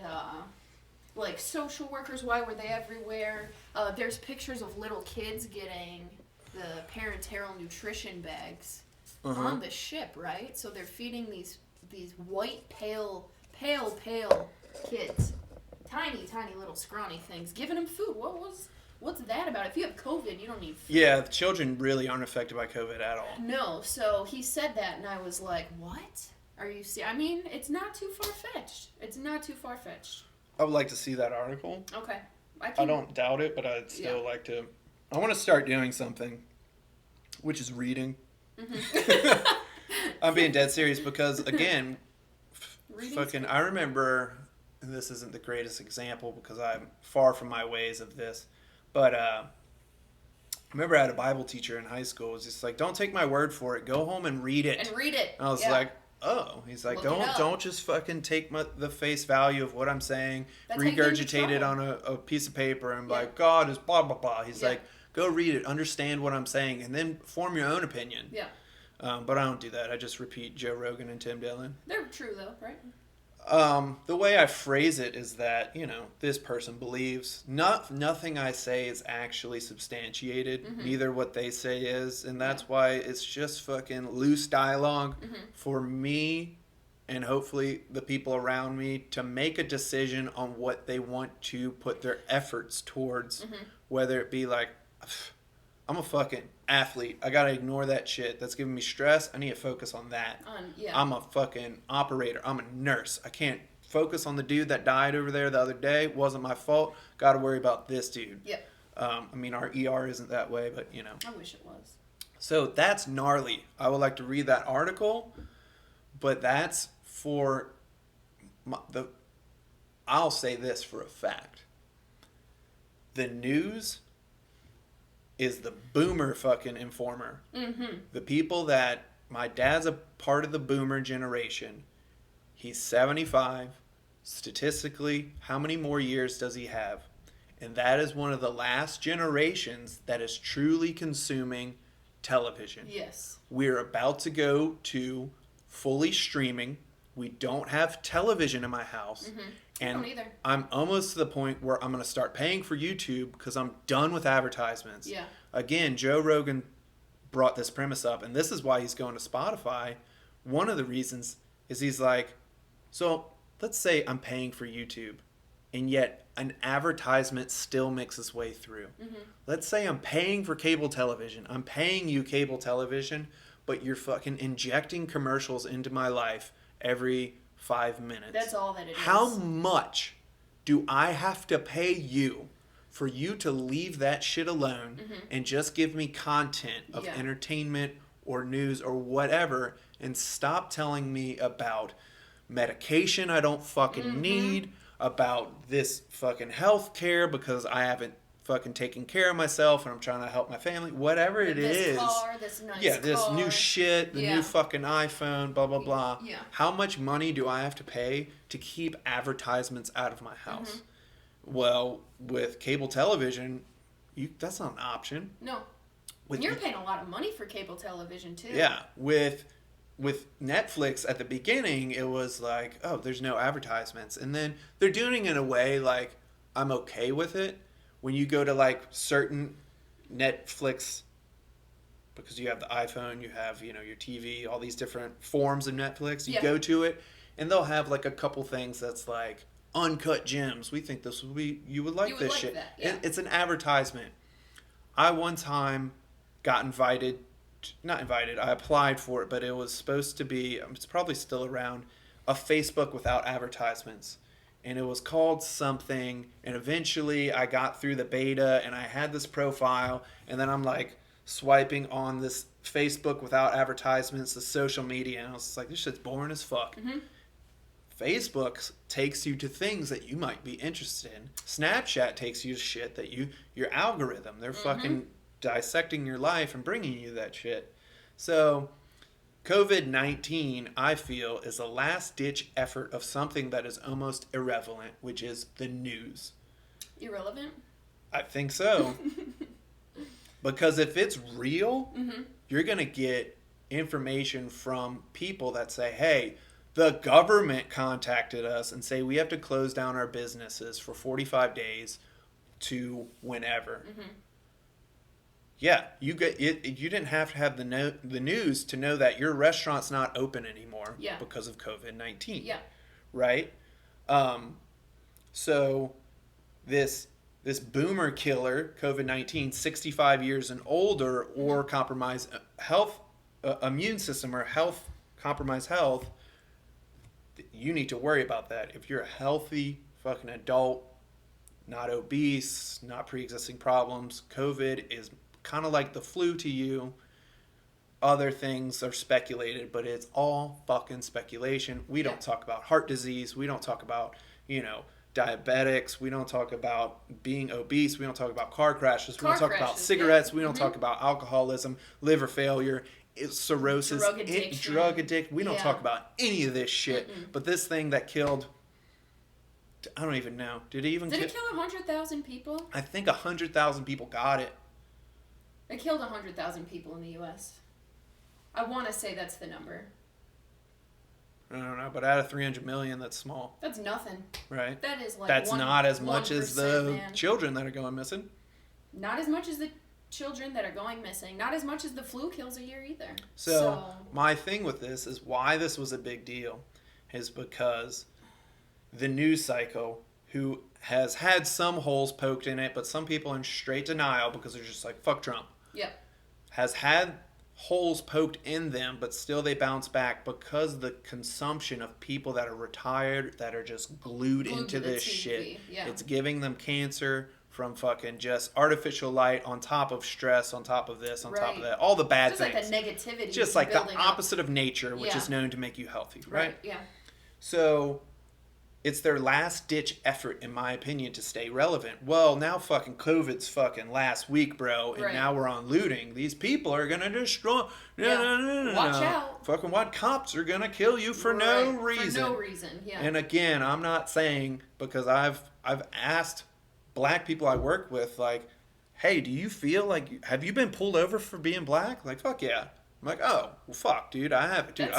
like, social workers, why were they everywhere? There's pictures of little kids getting the parenteral nutrition bags on the ship, right? So they're feeding these white, pale kids, tiny little scrawny things, giving them food. What's that about? If you have COVID, you don't need food. Yeah, the children really aren't affected by COVID at all. No, so he said that, and I was like, what? Are you I mean, it's not too far-fetched. I would like to see that article. Okay. I don't doubt it, but I'd still like to. I want to start doing something, which is reading. Mm-hmm. I'm being dead serious because, again, I remember, and this isn't the greatest example because I'm far from my ways of this, but I remember I had a Bible teacher in high school who was just like, don't take my word for it, go home and read it. And I was like, oh. He's like, don't just fucking take the face value of what I'm saying, regurgitate it on a piece of paper and like, God is blah, blah, blah. He's like, go read it, understand what I'm saying, and then form your own opinion. Yeah. But I don't do that. I just repeat Joe Rogan and Tim Dillon. They're true, though, right? The way I phrase it is that, this person believes. Nothing I say is actually substantiated. Mm-hmm. Neither what they say is. And that's why it's just fucking loose dialogue for me and hopefully the people around me to make a decision on what they want to put their efforts towards. Whether it be like, I'm a fucking athlete. I gotta ignore that shit. That's giving me stress. I need to focus on that. I'm a fucking operator. I'm a nurse. I can't focus on the dude that died over there the other day. Wasn't my fault. Gotta worry about this dude. Yep. I mean, our ER isn't that way, but I wish it was. So that's gnarly. I would like to read that article, but that's for I'll say this for a fact. The news is the boomer fucking informer. Mm-hmm. The people that, my dad's a part of the boomer generation. He's 75. Statistically, how many more years does he have? And that is one of the last generations that is truly consuming television. Yes. We're about to go to fully streaming. We don't have television in my house. Mm-hmm. I And don't either. I'm almost to the point where I'm going to start paying for YouTube because I'm done with advertisements. Yeah. Again, Joe Rogan brought this premise up, and this is why he's going to Spotify. One of the reasons is he's like, so let's say I'm paying for YouTube, and yet an advertisement still makes its way through. Mm-hmm. Let's say I'm paying for cable television. I'm paying you cable television, but you're fucking injecting commercials into my life every 5 minutes. That's all that it is. How much do I have to pay you for you to leave that shit alone and just give me content of entertainment or news or whatever, and stop telling me about medication I don't fucking need, about this fucking health care because I haven't fucking taking care of myself and I'm trying to help my family, whatever it this is. Car, this nice this car. new shit, the new fucking iPhone, blah, blah, blah. Yeah. How much money do I have to pay to keep advertisements out of my house? Well, with cable television, that's not an option. No. With You're paying a lot of money for cable television, too. Yeah. With Netflix at the beginning, it was like, oh, there's no advertisements. And then they're doing it in a way like, I'm okay with it. When you go to like certain Netflix, because you have the iPhone, you have, your TV, all these different forms of Netflix, you go to it and they'll have like a couple things that's like uncut gems. We think this would be, you would like this shit. That, yeah. It's an advertisement. I one time got not invited, I applied for it, but it was supposed to be, it's probably still around, a Facebook without advertisements. And it was called something, and eventually I got through the beta, and I had this profile, and then I'm like swiping on this Facebook without advertisements, the social media, and I was just like, this shit's boring as fuck. Facebook takes you to things that you might be interested in. Snapchat takes you to shit that your algorithm, they're fucking dissecting your life and bringing you that shit. So COVID-19, I feel, is a last-ditch effort of something that is almost irrelevant, which is the news. Irrelevant? I think so. Because if it's real, you're going to get information from people that say, hey, the government contacted us and say we have to close down our businesses for 45 days to whenever. Yeah, you didn't have to have the news to know that your restaurant's not open anymore because of COVID-19. Yeah. Right? So this boomer killer, COVID-19, 65 years and older, or compromised health, immune system, or compromised health, you need to worry about that. If you're a healthy fucking adult, not obese, not pre-existing problems, COVID is kind of like the flu to you. Other things are speculated, but it's all fucking speculation. We don't talk about heart disease. We don't talk about, diabetics. We don't talk about being obese. We don't talk about car crashes. We don't talk about cigarettes. We don't talk about alcoholism, liver failure, cirrhosis, drug addiction. We don't talk about any of this shit. But this thing that killed, I don't even know. Did it kill 100,000 people? I think 100,000 people got it. It killed 100,000 people in the U.S. I want to say that's the number. I don't know, but out of 300 million, that's small. That's nothing. Right? That is like that's not as much as the man. Children that are going missing. Not as much as the children that are going missing. Not as much as the flu kills a year either. So my thing with this is why this was a big deal is because the news cycle, who has had some holes poked in it, but some people in straight denial because they're just like, fuck Trump. Yep. Has had holes poked in them, but still they bounce back because the consumption of people that are retired, that are just glued into this shit. Yeah. It's giving them cancer from fucking just artificial light on top of stress, on top of this, on top of that. All the bad just things. Just like the negativity. Just like the opposite of nature, which is known to make you healthy, right? Yeah. So it's their last ditch effort, in my opinion, to stay relevant. Well, now fucking COVID's fucking last week, bro, and now we're on looting. These people are gonna destroy. No. Watch out. Fucking what? Cops are gonna kill you for no reason. For no reason, yeah. And again, I'm not saying, because I've asked black people I work with, like, hey, do you feel like, have you been pulled over for being black? Like, fuck yeah. I'm like, oh, well, fuck, dude, I have. Dude,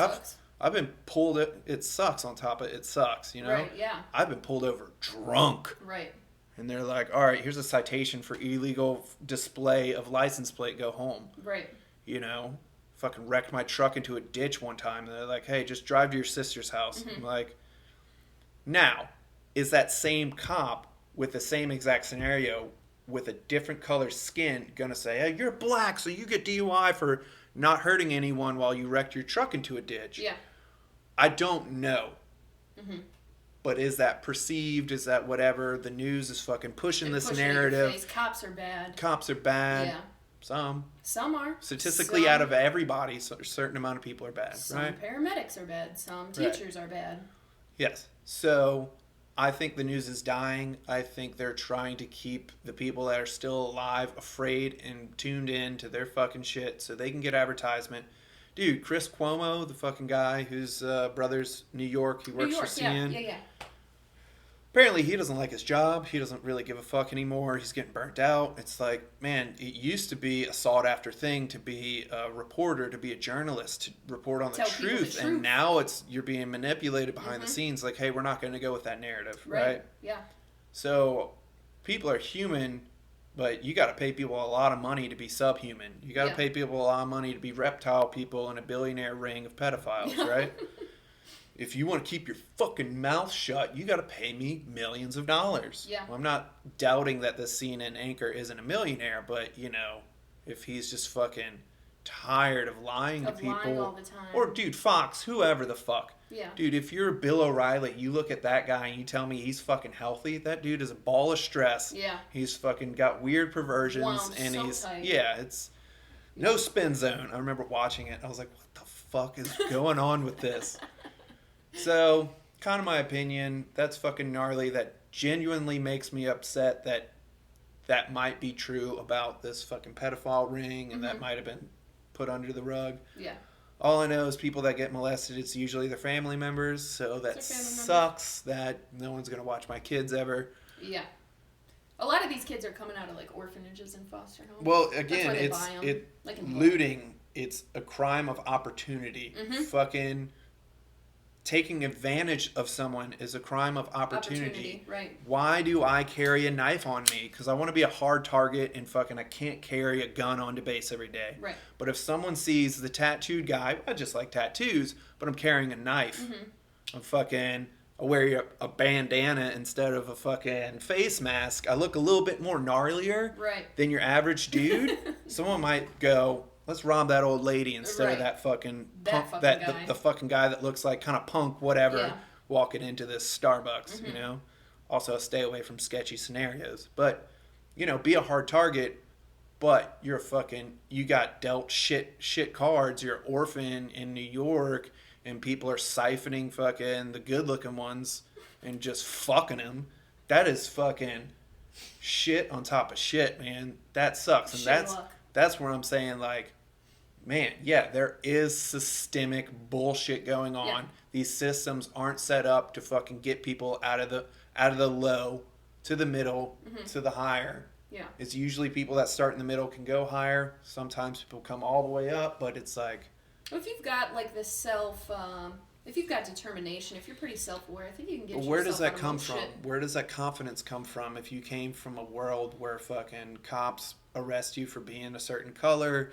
I've been pulled. It sucks on top of it sucks, you know? Right, yeah. I've been pulled over drunk. Right. And they're like, all right, here's a citation for illegal display of license plate. Go home. Right. You know? Fucking wrecked my truck into a ditch one time. And they're like, hey, just drive to your sister's house. I'm like, now, is that same cop with the same exact scenario with a different color skin going to say, hey, you're black, so you get DUI for not hurting anyone while you wrecked your truck into a ditch? Yeah. I don't know. But is that perceived? Is that whatever? The news is fucking pushing this narrative. Cops are bad. Cops are bad. Yeah. Some are. Statistically, out of everybody, a certain amount of people are bad, some right? Paramedics are bad. Some teachers are bad. Yes. So I think the news is dying. I think they're trying to keep the people that are still alive afraid and tuned in to their fucking shit so they can get advertisement. Dude, Chris Cuomo, the fucking guy whose brother's New York, he works for CNN. Yeah. Apparently, he doesn't like his job. He doesn't really give a fuck anymore. He's getting burnt out. It's like, man, it used to be a sought-after thing to be a reporter, to be a journalist, to report on the truth. And now you're being manipulated behind the scenes. Like, hey, we're not going to go with that narrative, right? Yeah. So people are human, but you got to pay people a lot of money to be subhuman. You got to pay people a lot of money to be reptile people in a billionaire ring of pedophiles, right? If you want to keep your fucking mouth shut, you got to pay me millions of dollars. Yeah. Well, I'm not doubting that the CNN anchor isn't a millionaire, but, you know, if he's just fucking tired of lying to people. Lying all the time. Or, dude, Fox, whoever the fuck. Yeah. Dude, if you're Bill O'Reilly, you look at that guy and you tell me he's fucking healthy, that dude is a ball of stress. Yeah. He's fucking got weird perversions. Wound and so he's, tight. yeah, it's no spin zone. I remember watching it. I was like, what the fuck is going on with this? So, kind of my opinion, that's fucking gnarly. That genuinely makes me upset that might be true about this fucking pedophile ring and that might have been put under the rug. Yeah. All I know is people that get molested, it's usually their family members, so that sucks that no one's going to watch my kids ever. Yeah. A lot of these kids are coming out of, like, orphanages and foster homes. Well, again, looting, it's a crime of opportunity. Fucking taking advantage of someone is a crime of opportunity. Right. Why do I carry a knife on me? Because I want to be a hard target and fucking I can't carry a gun onto base every day. Right. But if someone sees the tattooed guy, I just like tattoos, but I'm carrying a knife. I wear a bandana instead of a fucking face mask. I look a little bit more gnarlier than your average dude. Someone might go, let's rob that old lady instead of that fucking punk, guy. The fucking guy that looks like kind of punk, whatever, walking into this Starbucks, you know? Also, stay away from sketchy scenarios. But, you know, be a hard target, but you got dealt shit cards. You're an orphan in New York, and people are siphoning fucking the good-looking ones and just fucking them. That is fucking shit on top of shit, man. That sucks. And that's where I'm saying, like, man, yeah, there is systemic bullshit going on. Yeah. These systems aren't set up to fucking get people out of the low to the middle to the higher. Yeah. It's usually people that start in the middle can go higher. Sometimes people come all the way up, but it's like, if you've got like the if you've got determination, if you're pretty self-aware, I think you can get yourself where does that out of come from? shit. Where does that confidence come from if you came from a world where fucking cops arrest you for being a certain color,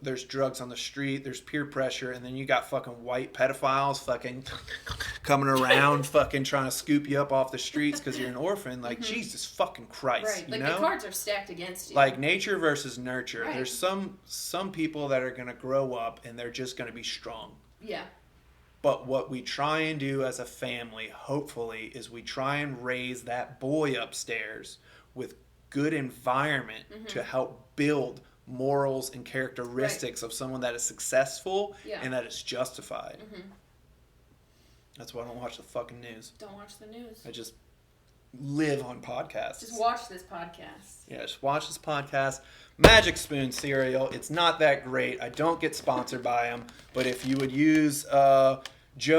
there's drugs on the street, there's peer pressure, and then you got fucking white pedophiles fucking coming around fucking trying to scoop you up off the streets because you're an orphan? Like, Jesus fucking Christ, right. Like, you know? the cards are stacked against you. Like, nature versus nurture. Right. There's some people that are going to grow up and they're just going to be strong. Yeah. But what we try and do as a family, hopefully, is we try and raise that boy upstairs with good environment to help build morals and characteristics of someone that is successful and that is justified. That's why I don't watch the fucking news. Don't watch the news. I just live on podcasts. Just watch this podcast. Yeah, just watch this podcast. Magic Spoon cereal. It's not that great. I don't get sponsored by them. But if you would use Joe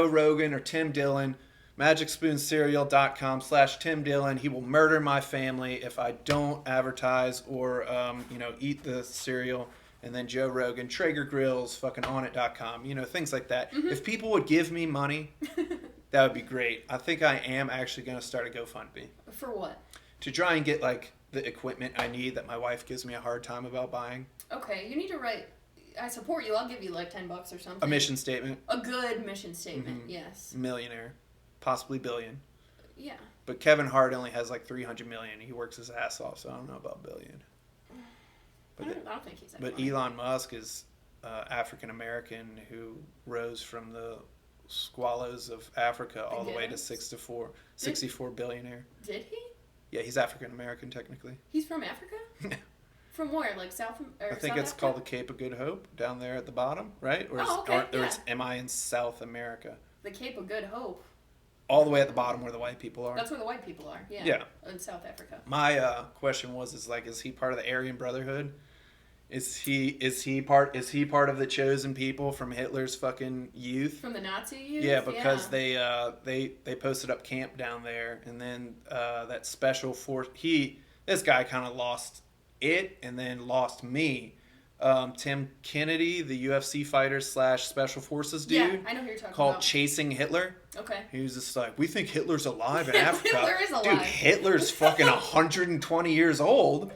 Rogan or Tim Dillon, magicspooncereal.com/Tim Dillon. He will murder my family if I don't advertise or eat the cereal. and then Joe Rogan, Traeger Grills, fucking Onnit.com, you know, things like that. Mm-hmm. If people would give me money, that would be great. I think I am actually going to start a GoFundMe. For what? To try and get, like, the equipment I need that my wife gives me a hard time about buying. Okay, you need to write, I support you, I'll give you like $10 or something. A mission statement. A good mission statement, yes. Millionaire. Possibly billion. Yeah. But Kevin Hart only has like 300 million. He works his ass off, so I don't know about billion. But I don't think he's that But funny. Elon Musk is African American who rose from the squallows of Africa all the way to 64 billionaire. Did he? Yeah, he's African American technically. He's from Africa? From where? Like South or I think South it's Africa? called the Cape of Good Hope down there at the bottom, right? Or am I in South America? The Cape of Good Hope. All the way at the bottom where the white people are. That's where the white people are. Yeah. Yeah. In South Africa. My question is he part of the Aryan Brotherhood? Is he part of the chosen people from Hitler's fucking youth? From the Nazi youth? Yeah, because they posted up camp down there, and then that special force. This guy kind of lost it, and then lost me. Tim Kennedy, the UFC fighter / special forces dude. Yeah, I know who you're talking called about. Chasing Hitler. Okay. He was just like, we think Hitler's alive in Africa. Hitler is alive. Dude, Hitler's fucking 120 years old.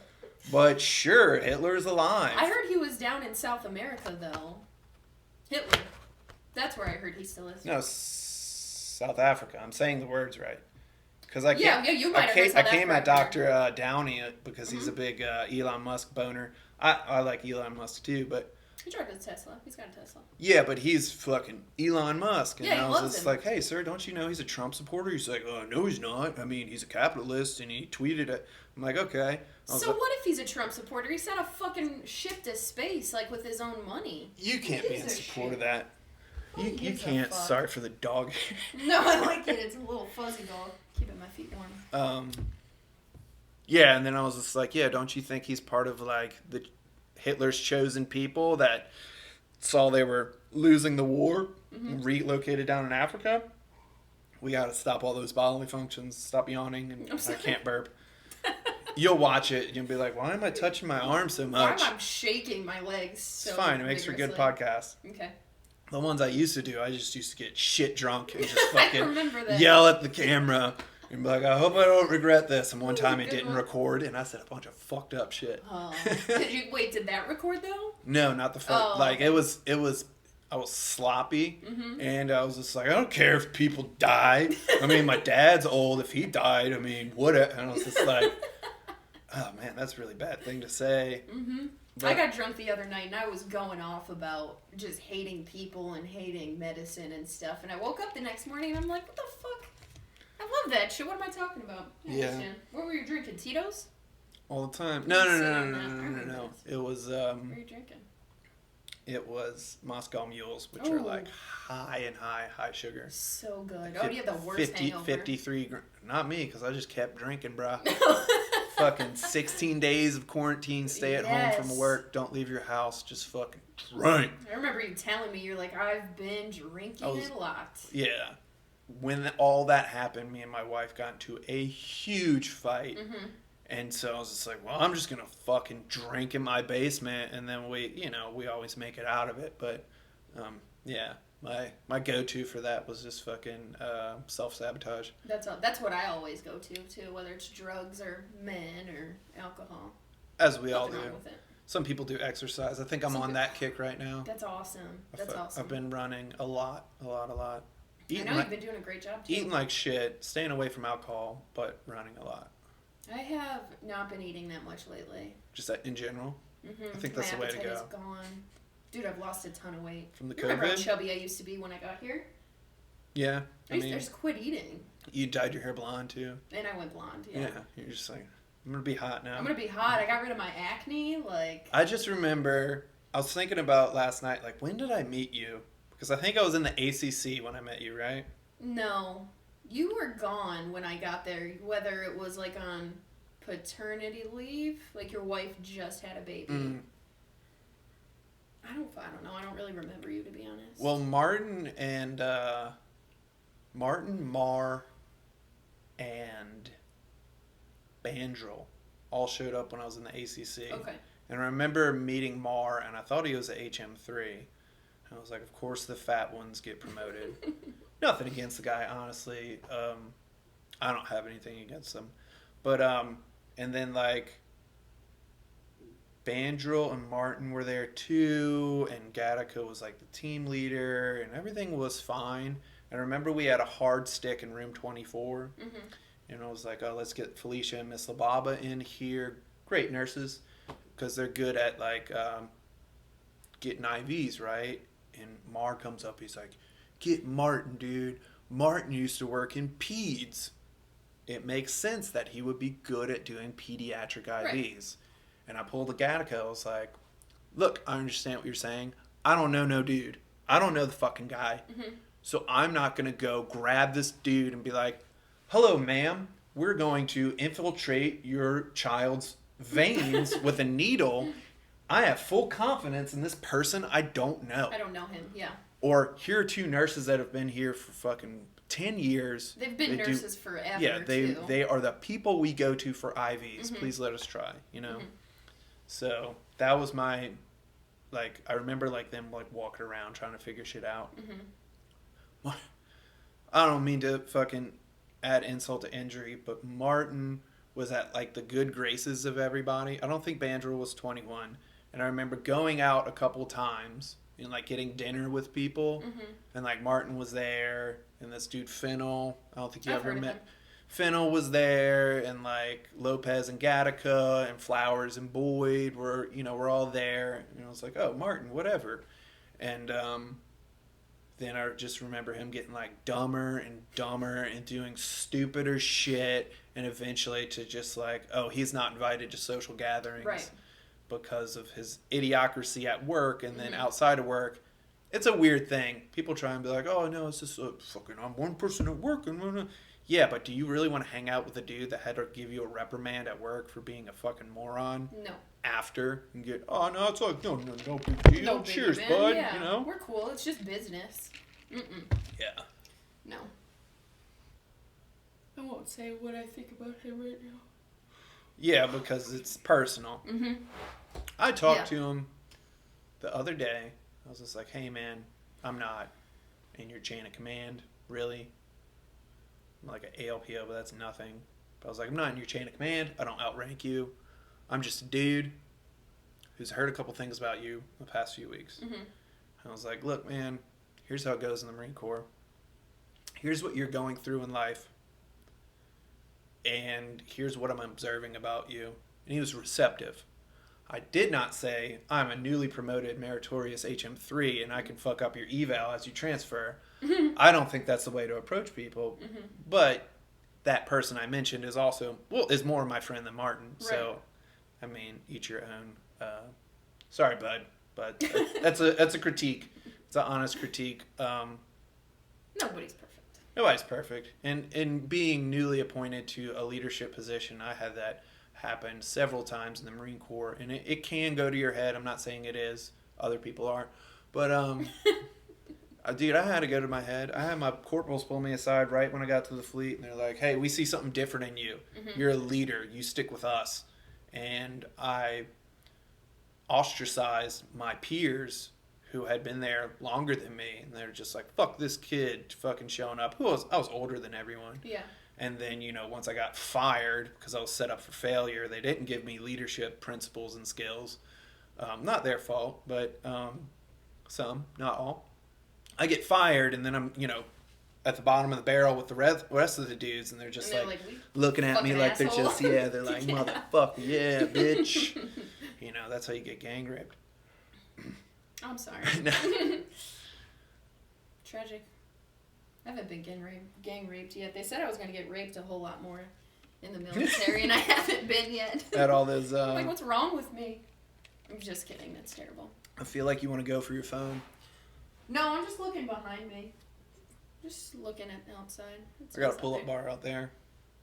But sure, Hitler's alive. I heard he was down in South America, though. Hitler. That's where I heard he still is. No, South Africa. I'm saying the words right. Because I you might have heard South I came at Africa. Dr. Downey because he's a big Elon Musk boner. I like Elon Musk too, but... He drives a Tesla. He's got a Tesla. Yeah, but he's fucking Elon Musk. And Yeah, he I was loves just him. like, hey, sir, don't you know he's a Trump supporter? He's like, oh, no, he's not. I mean, he's a capitalist, and he tweeted it. I'm like, okay. So what if he's a Trump supporter? He sent a fucking ship to space, like, with his own money. You can't be in Gives a support shit. of that. You gives a can't. fuck? Sorry for the dog. No, I like it. It's a little fuzzy dog. Keeping my feet warm. Yeah, and then I was just like, yeah, don't you think he's part of, like, the Hitler's chosen people that saw they were losing the war, relocated down in Africa? We got to stop all those bodily functions, stop yawning, and I can't burp. You'll watch it, and you'll be like, why am I touching my arm so much? Why am I shaking my legs so It's fine. It makes for good vigorously? podcasts. Okay. The ones I used to do, I just used to get shit drunk and just I fucking remember that. yell at the camera and be like, I hope I don't regret this. And one That was time a it good didn't one. record, and I said a bunch of fucked up shit. Oh. Did that record though? No, not the first. Oh, Like, okay. it was, I was sloppy, and I was just like, I don't care if people die. I mean, my dad's old. If he died, I mean, would it? And I was just like, oh, man, that's a really bad thing to say. I got drunk the other night and I was going off about just hating people and hating medicine and stuff. And I woke up the next morning and I'm like, what the fuck? I love that shit. What am I talking about? I Yeah. understand. What were you drinking? Tito's? All the time. Sit No. on that. I remember this. It was, What were you drinking? it was Moscow Mules, which are Ooh. like high sugar. So good. Oh, do you have the worst 50, hangover? 53. Not me, because I just kept drinking, bruh. Fucking 16 days of quarantine, stay at home from Yes. work, don't leave your house, just fucking drink. I remember you telling me, you're like, I've been drinking a lot. Yeah. When all that happened, me and my wife got into a huge fight. And so I was just like, well, I'm just going to fucking drink in my basement. And then we always make it out of it. But, yeah, my go-to for that was just fucking self-sabotage. That's what I always go to, too, whether it's drugs or men or alcohol. As we all Nothing do. wrong with it. Some people do exercise. I think I'm on that kick right now. That's awesome. That's awesome. I've been running a lot. I know you've been doing a great job, too. Eating like shit, staying away from alcohol, but running a lot. I have not been eating that much lately. Just that in general. I think that's My the way to appetite go. is gone. Dude, I've lost a ton of weight. From the You remember how COVID? chubby I used to be when I got here? Yeah. I used to just quit eating. You dyed your hair blonde too. And I went blonde, Yeah. You're just like, I'm going to be hot now. I'm gonna be hot. I got rid of my acne. Like, I just remember, I was thinking about last night, like, when did I meet you? Because I think I was in the ACC when I met you, right? no. You were gone when I got there, whether it was like on paternity leave, like your wife just had a baby. I don't know. I don't really remember you, to be honest. Well, Martin, Mar, and Bandrel all showed up when I was in the ACC. Okay. And I remember meeting Mar, and I thought he was a HM3. And I was like, of course the fat ones get promoted. Nothing against the guy, honestly. I don't have anything against him. But, and then, like, Bandrel and Martin were there too, and Gattaca was like the team leader, and everything was fine. And I remember we had a hard stick in room 24, and I was like, oh, let's get Felicia and Miss Lababa in here. Great nurses, because they're good at like getting IVs, right? And Mar comes up, he's like, get Martin, dude. Martin used to work in peds. It makes sense that he would be good at doing pediatric IVs. Right. And I pulled the Gattaca. I was like, look, I understand what you're saying. I don't know no dude. I don't know the fucking guy. So I'm not going to go grab this dude and be like, hello, ma'am. We're going to infiltrate your child's veins with a needle. I have full confidence in this person I don't know. I don't know him, yeah. Or here are two nurses that have been here for fucking 10 years. They've been nurses forever, yeah, they are the people we go to for IVs. Please let us try, you know? So that was my, like, I remember, like, them, like, walking around trying to figure shit out. I don't mean to fucking add insult to injury, but Martin was at, like, the good graces of everybody. I don't think Bandrel was 21. And I remember going out a couple times and, like, getting dinner with people. And, like, Martin was there, and this dude Fennel, I don't think you ever met. Fennel was there, and like Lopez and Gattaca and Flowers and Boyd were, you know, we're all there. And I was like, oh, Martin, whatever. And then I just remember him getting like dumber and dumber and doing stupider shit, and eventually to just like, oh, he's not invited to social gatherings because of his idiocracy at work, and then outside of work. It's a weird thing. People try and be like, oh, no, it's just fucking, I'm one person at work. And yeah, but do you really want to hang out with a dude that had to give you a reprimand at work for being a fucking moron? No. After and get, oh no, it's like no big deal. No Cheers, man. bud. Yeah, you know, we're cool. It's just business. Yeah. No. I won't say what I think about him right now. Yeah, because it's personal. I talked to him the other day. I was just like, hey man, I'm not in your chain of command, really. I'm like an ALPO, but that's nothing. But I was like, I'm not in your chain of command. I don't outrank you. I'm just a dude who's heard a couple things about you the past few weeks. And I was like, look, man, here's how it goes in the Marine Corps. Here's what you're going through in life. And here's what I'm observing about you. And he was receptive. I did not say, I'm a newly promoted meritorious HM3 and I can fuck up your eval as you transfer. I don't think that's the way to approach people. But that person I mentioned is also, is more my friend than Martin. Right. So, I mean, each your own. Sorry, bud. But that's a critique. It's an honest critique. Nobody's perfect. Nobody's perfect. And in being newly appointed to a leadership position, I had that happen several times in the Marine Corps. And it can go to your head. I'm not saying it is. Other people are. But, dude, I had to go to my head. I had my corporals pull me aside right when I got to the fleet. And they're like, hey, we see something different in you. You're a leader. You stick with us. And I ostracized my peers who had been there longer than me, and they're just like, fuck this kid fucking showing up. I was older than everyone. Yeah. And then, you know, once I got fired because I was set up for failure, they didn't give me leadership principles and skills. Not their fault, but some, not all. I get fired, and then I'm, you know, at the bottom of the barrel with the rest of the dudes, and they're just like looking at me like asshole. They're just, yeah, they're like, motherfucker, yeah, bitch. You know, that's how you get gang raped. I'm sorry. Tragic. I haven't been gang raped yet. They said I was going to get raped a whole lot more in the military, and I haven't been yet. At all those... I'm like, what's wrong with me? I'm just kidding. That's terrible. I feel like you want to go for your phone. No, I'm just looking behind me. Just looking at outside. I got a pull-up bar out there.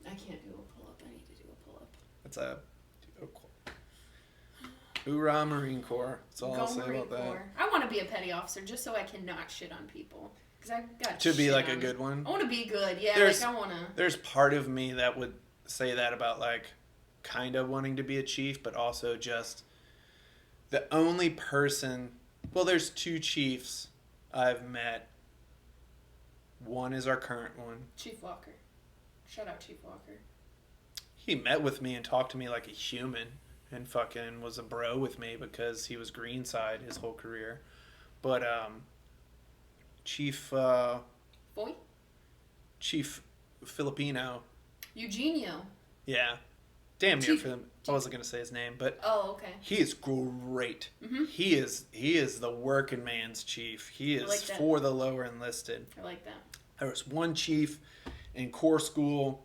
I can't do a pull-up. I need to do a pull-up. That's a... Hoorah, Marine Corps. That's all I'll say about that. I want to be a petty officer just so I can not shit on people. Because I've got to be like a good one. I want to be good. Yeah, I want to. There's part of me that would say that about like kind of wanting to be a chief, but also just The only person, well, there's 2 chiefs I've met. One is our current one. Chief Walker. Shout out Chief Walker. He met with me and talked to me like a human and fucking was a bro with me because he was greenside his whole career. But Chief Boy? Chief Filipino. Eugenio. Yeah. Damn near Chief- for him. I wasn't gonna say his name, but Oh, okay. he is great. Mm-hmm. He is the working man's chief. He is like that. for the lower enlisted. I like that. There was one chief in Corps School,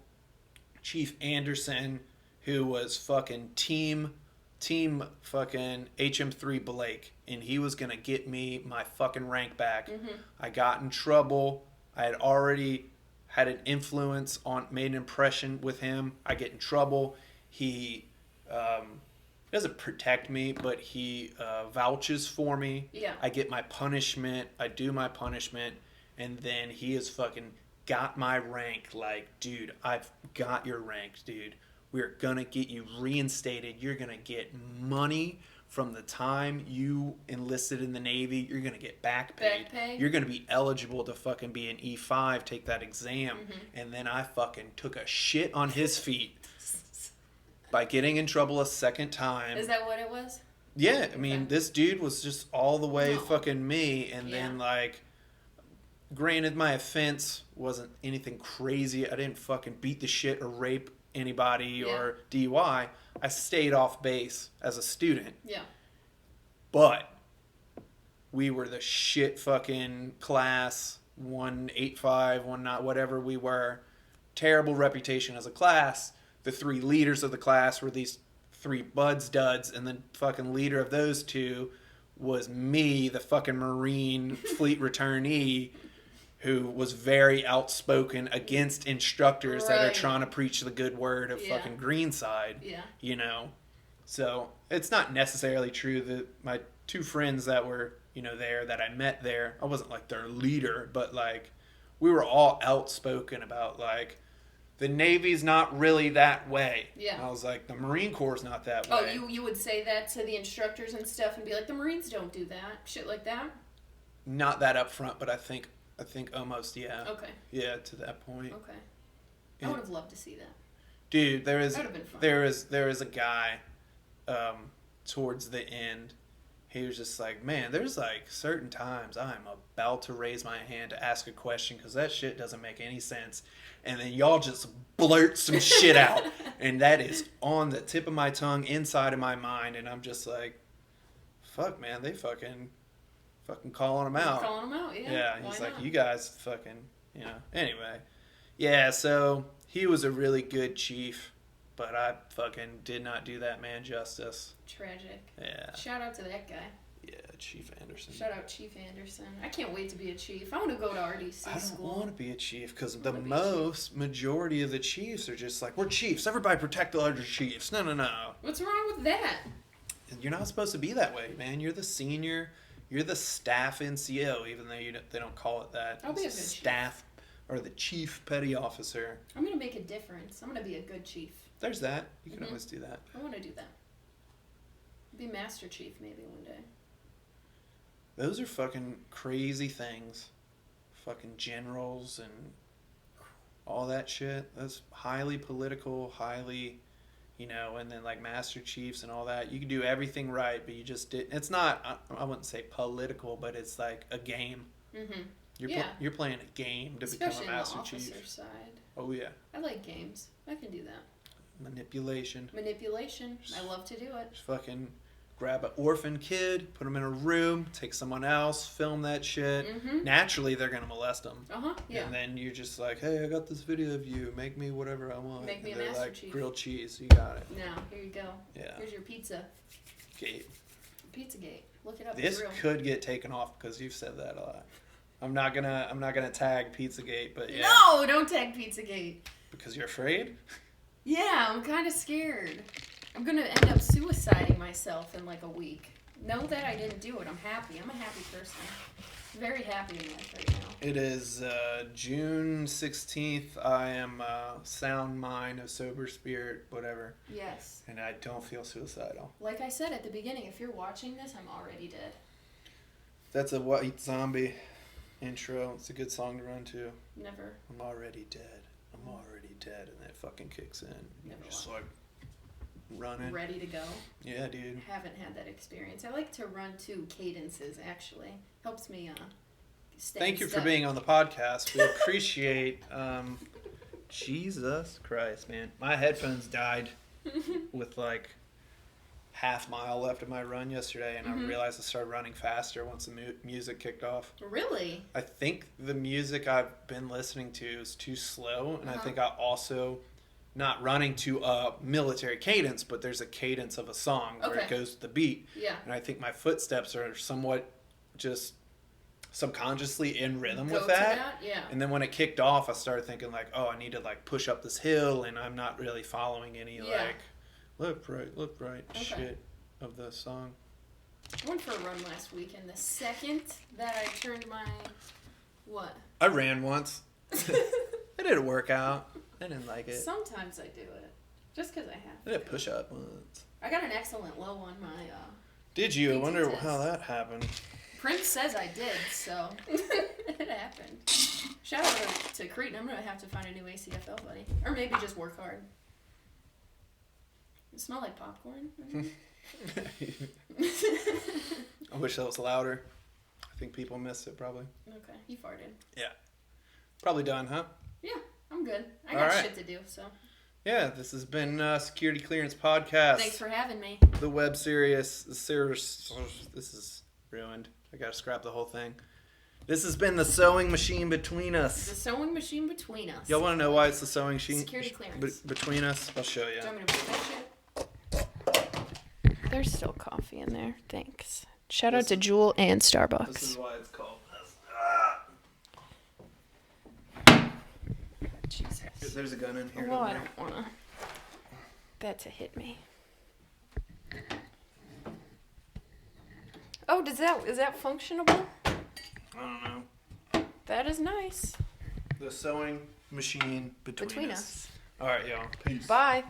Chief Anderson, who was fucking team fucking HM3 Blake, and he was gonna get me my fucking rank back. Mm-hmm. I got in trouble. I had already had an influence on, made an impression with him. I get in trouble. He doesn't protect me, but he vouches for me. Yeah. I get my punishment. I do my punishment, and then he has fucking got my rank. Like, dude, I've got your rank, dude. We're gonna get you reinstated. You're gonna get money from the time you enlisted in the Navy. You're gonna get back paid. Back pay? You're gonna be eligible to fucking be an E5, take that exam. Mm-hmm. And then I fucking took a shit on his feet by getting in trouble a second time. Is that what it was? Yeah, I mean, Okay. this dude was just all the way No. fucking me, and Yeah. then, like, granted, my offense wasn't anything crazy. I didn't fucking beat the shit or rape anybody or DUI. I stayed off base as a student, Yeah. but we were the shit fucking class, 185, 19, whatever we were. Terrible reputation as a class. The 3 leaders of the class were these 3 buds duds, and the fucking leader of those 2 was me, the fucking Marine fleet returnee, who was very outspoken against instructors that are Right. trying to preach the good word of Yeah. fucking Greenside, Yeah. you know? So it's not necessarily true that my 2 friends that were, you know, there, that I met there, I wasn't like their leader, but like we were all outspoken about like, the Navy's not really that way. Yeah. I was like, the Marine Corps is not that Oh, way. you would say that to the instructors and stuff and be like, the Marines don't do that. Shit like that? Not that up front, but I think almost, yeah. Okay. Yeah, to that point. Okay. Yeah. I would have loved to see that. Dude, there That would have been fun. there is a guy towards the end. He was just like, man, there's like certain times I'm about to raise my hand to ask a question because that shit doesn't make any sense. And then y'all just blurt some shit out. And that is on the tip of my tongue, inside of my mind. And I'm just like, fuck, man, they fucking calling them out. Calling them out, yeah. Yeah, Why he's like, not? you guys fucking, you know. Anyway, yeah, so he was a really good chief, but I fucking did not do that man justice. Tragic. Yeah, Shout out to that guy. yeah, Chief Anderson. Shout out Chief Anderson. I can't wait to be a chief. I want to go to RDC I don't school. want to be a chief because I the wanna be a majority of the chiefs are just like, we're chiefs. Everybody protect the other chiefs. No, no, no. What's wrong with that? You're not supposed to be that way, man. You're the senior. You're the staff NCO, even though they don't call it that. I'll be It's a good chief. staff or the chief petty officer. I'm going to make a difference. I'm going to be a good chief. There's that. You can Mhm. always do that. I want to do that. Be Master Chief maybe one day. Those are fucking crazy things. Fucking generals and all that shit. That's highly political, highly, you know, and then like Master Chiefs and all that. You can do everything right, but you just did. It's not, I wouldn't say political, but it's like a game. Mm-hmm. You're you're playing a game to Especially become a on the Master officer Chief. side. Oh, yeah. I like games. I can do that. Manipulation. Manipulation. I love to do it. Just fucking grab an orphan kid, put them in a room, take someone else, film that shit. Mm-hmm. Naturally, they're going to molest them. Uh-huh. Yeah. And then you're just like, hey, I got this video of you. Make me whatever I want. Make me and a they're Master like, Chief. grilled cheese. You got it. Now, here you go. Yeah. Here's your pizza. Okay. Pizzagate. Look it up. This It's real. could get taken off because you've said that a lot. I'm not gonna tag Pizzagate, but yeah. No, don't tag Pizzagate. Because you're afraid? Yeah, I'm kind of scared. I'm gonna end up suiciding myself in like a week. Know that I didn't do it. I'm happy. I'm a happy person. very happy in life right now. It is June 16th. I am sound mind, a sober spirit, whatever. Yes. And I don't feel suicidal. Like I said at the beginning, if you're watching this, I'm already dead. That's a White Zombie intro. It's a good song to run to. Never. I'm already dead. I'm already dead. And that fucking kicks in. You're Never just won. like running. Ready to go. Yeah, dude. Haven't had that experience. I like to run to cadences, actually. Helps me stay Thank you in for step. being on the podcast. We appreciate Jesus Christ, man. My headphones died with like half mile left of my run yesterday, and I realized I started running faster once the music kicked off. Really? I think the music I've been listening to is too slow, and I think I also not running to a military cadence, but there's a cadence of a song where it goes to the beat. Yeah. And I think my footsteps are somewhat just subconsciously in rhythm Go with to that. Yeah. And then when it kicked off, I started thinking like, oh, I need to like push up this hill, and I'm not really following any like left, right shit of the song. I went for a run last week, and the second that I turned my... What? I ran once. I did a workout. I didn't like it. Sometimes I do it. Just because I have I did a push up once. I got an excellent low on my... Did you? I PT wonder test. how that happened. Prince says I did, so it happened. Shout out to Cretan. I'm going to have to find a new ACFL buddy. Or maybe just work hard. It smell like popcorn. I wish that was louder. I think people missed it probably. Okay, you farted. Yeah. Probably done, huh? Yeah, I'm good. I All got right. shit to do, so. Yeah, this has been Security Clearance Podcast. Thanks for having me. The web series. This is ruined. I gotta scrap the whole thing. This has been the sewing machine between The us. sewing machine between us. Y'all want to know why it's the sewing machine Security clearance. between us? I'll show you. Do you want me to put that shit? There's still coffee in there. Thanks. Shout out to Jewel and Starbucks. This is why it's called this. Jesus. There's a gun in here. Well, I don't want that to hit me. Oh, is that functionable? I don't know. That is nice. The sewing machine between us. us. All right, y'all. Peace. Bye.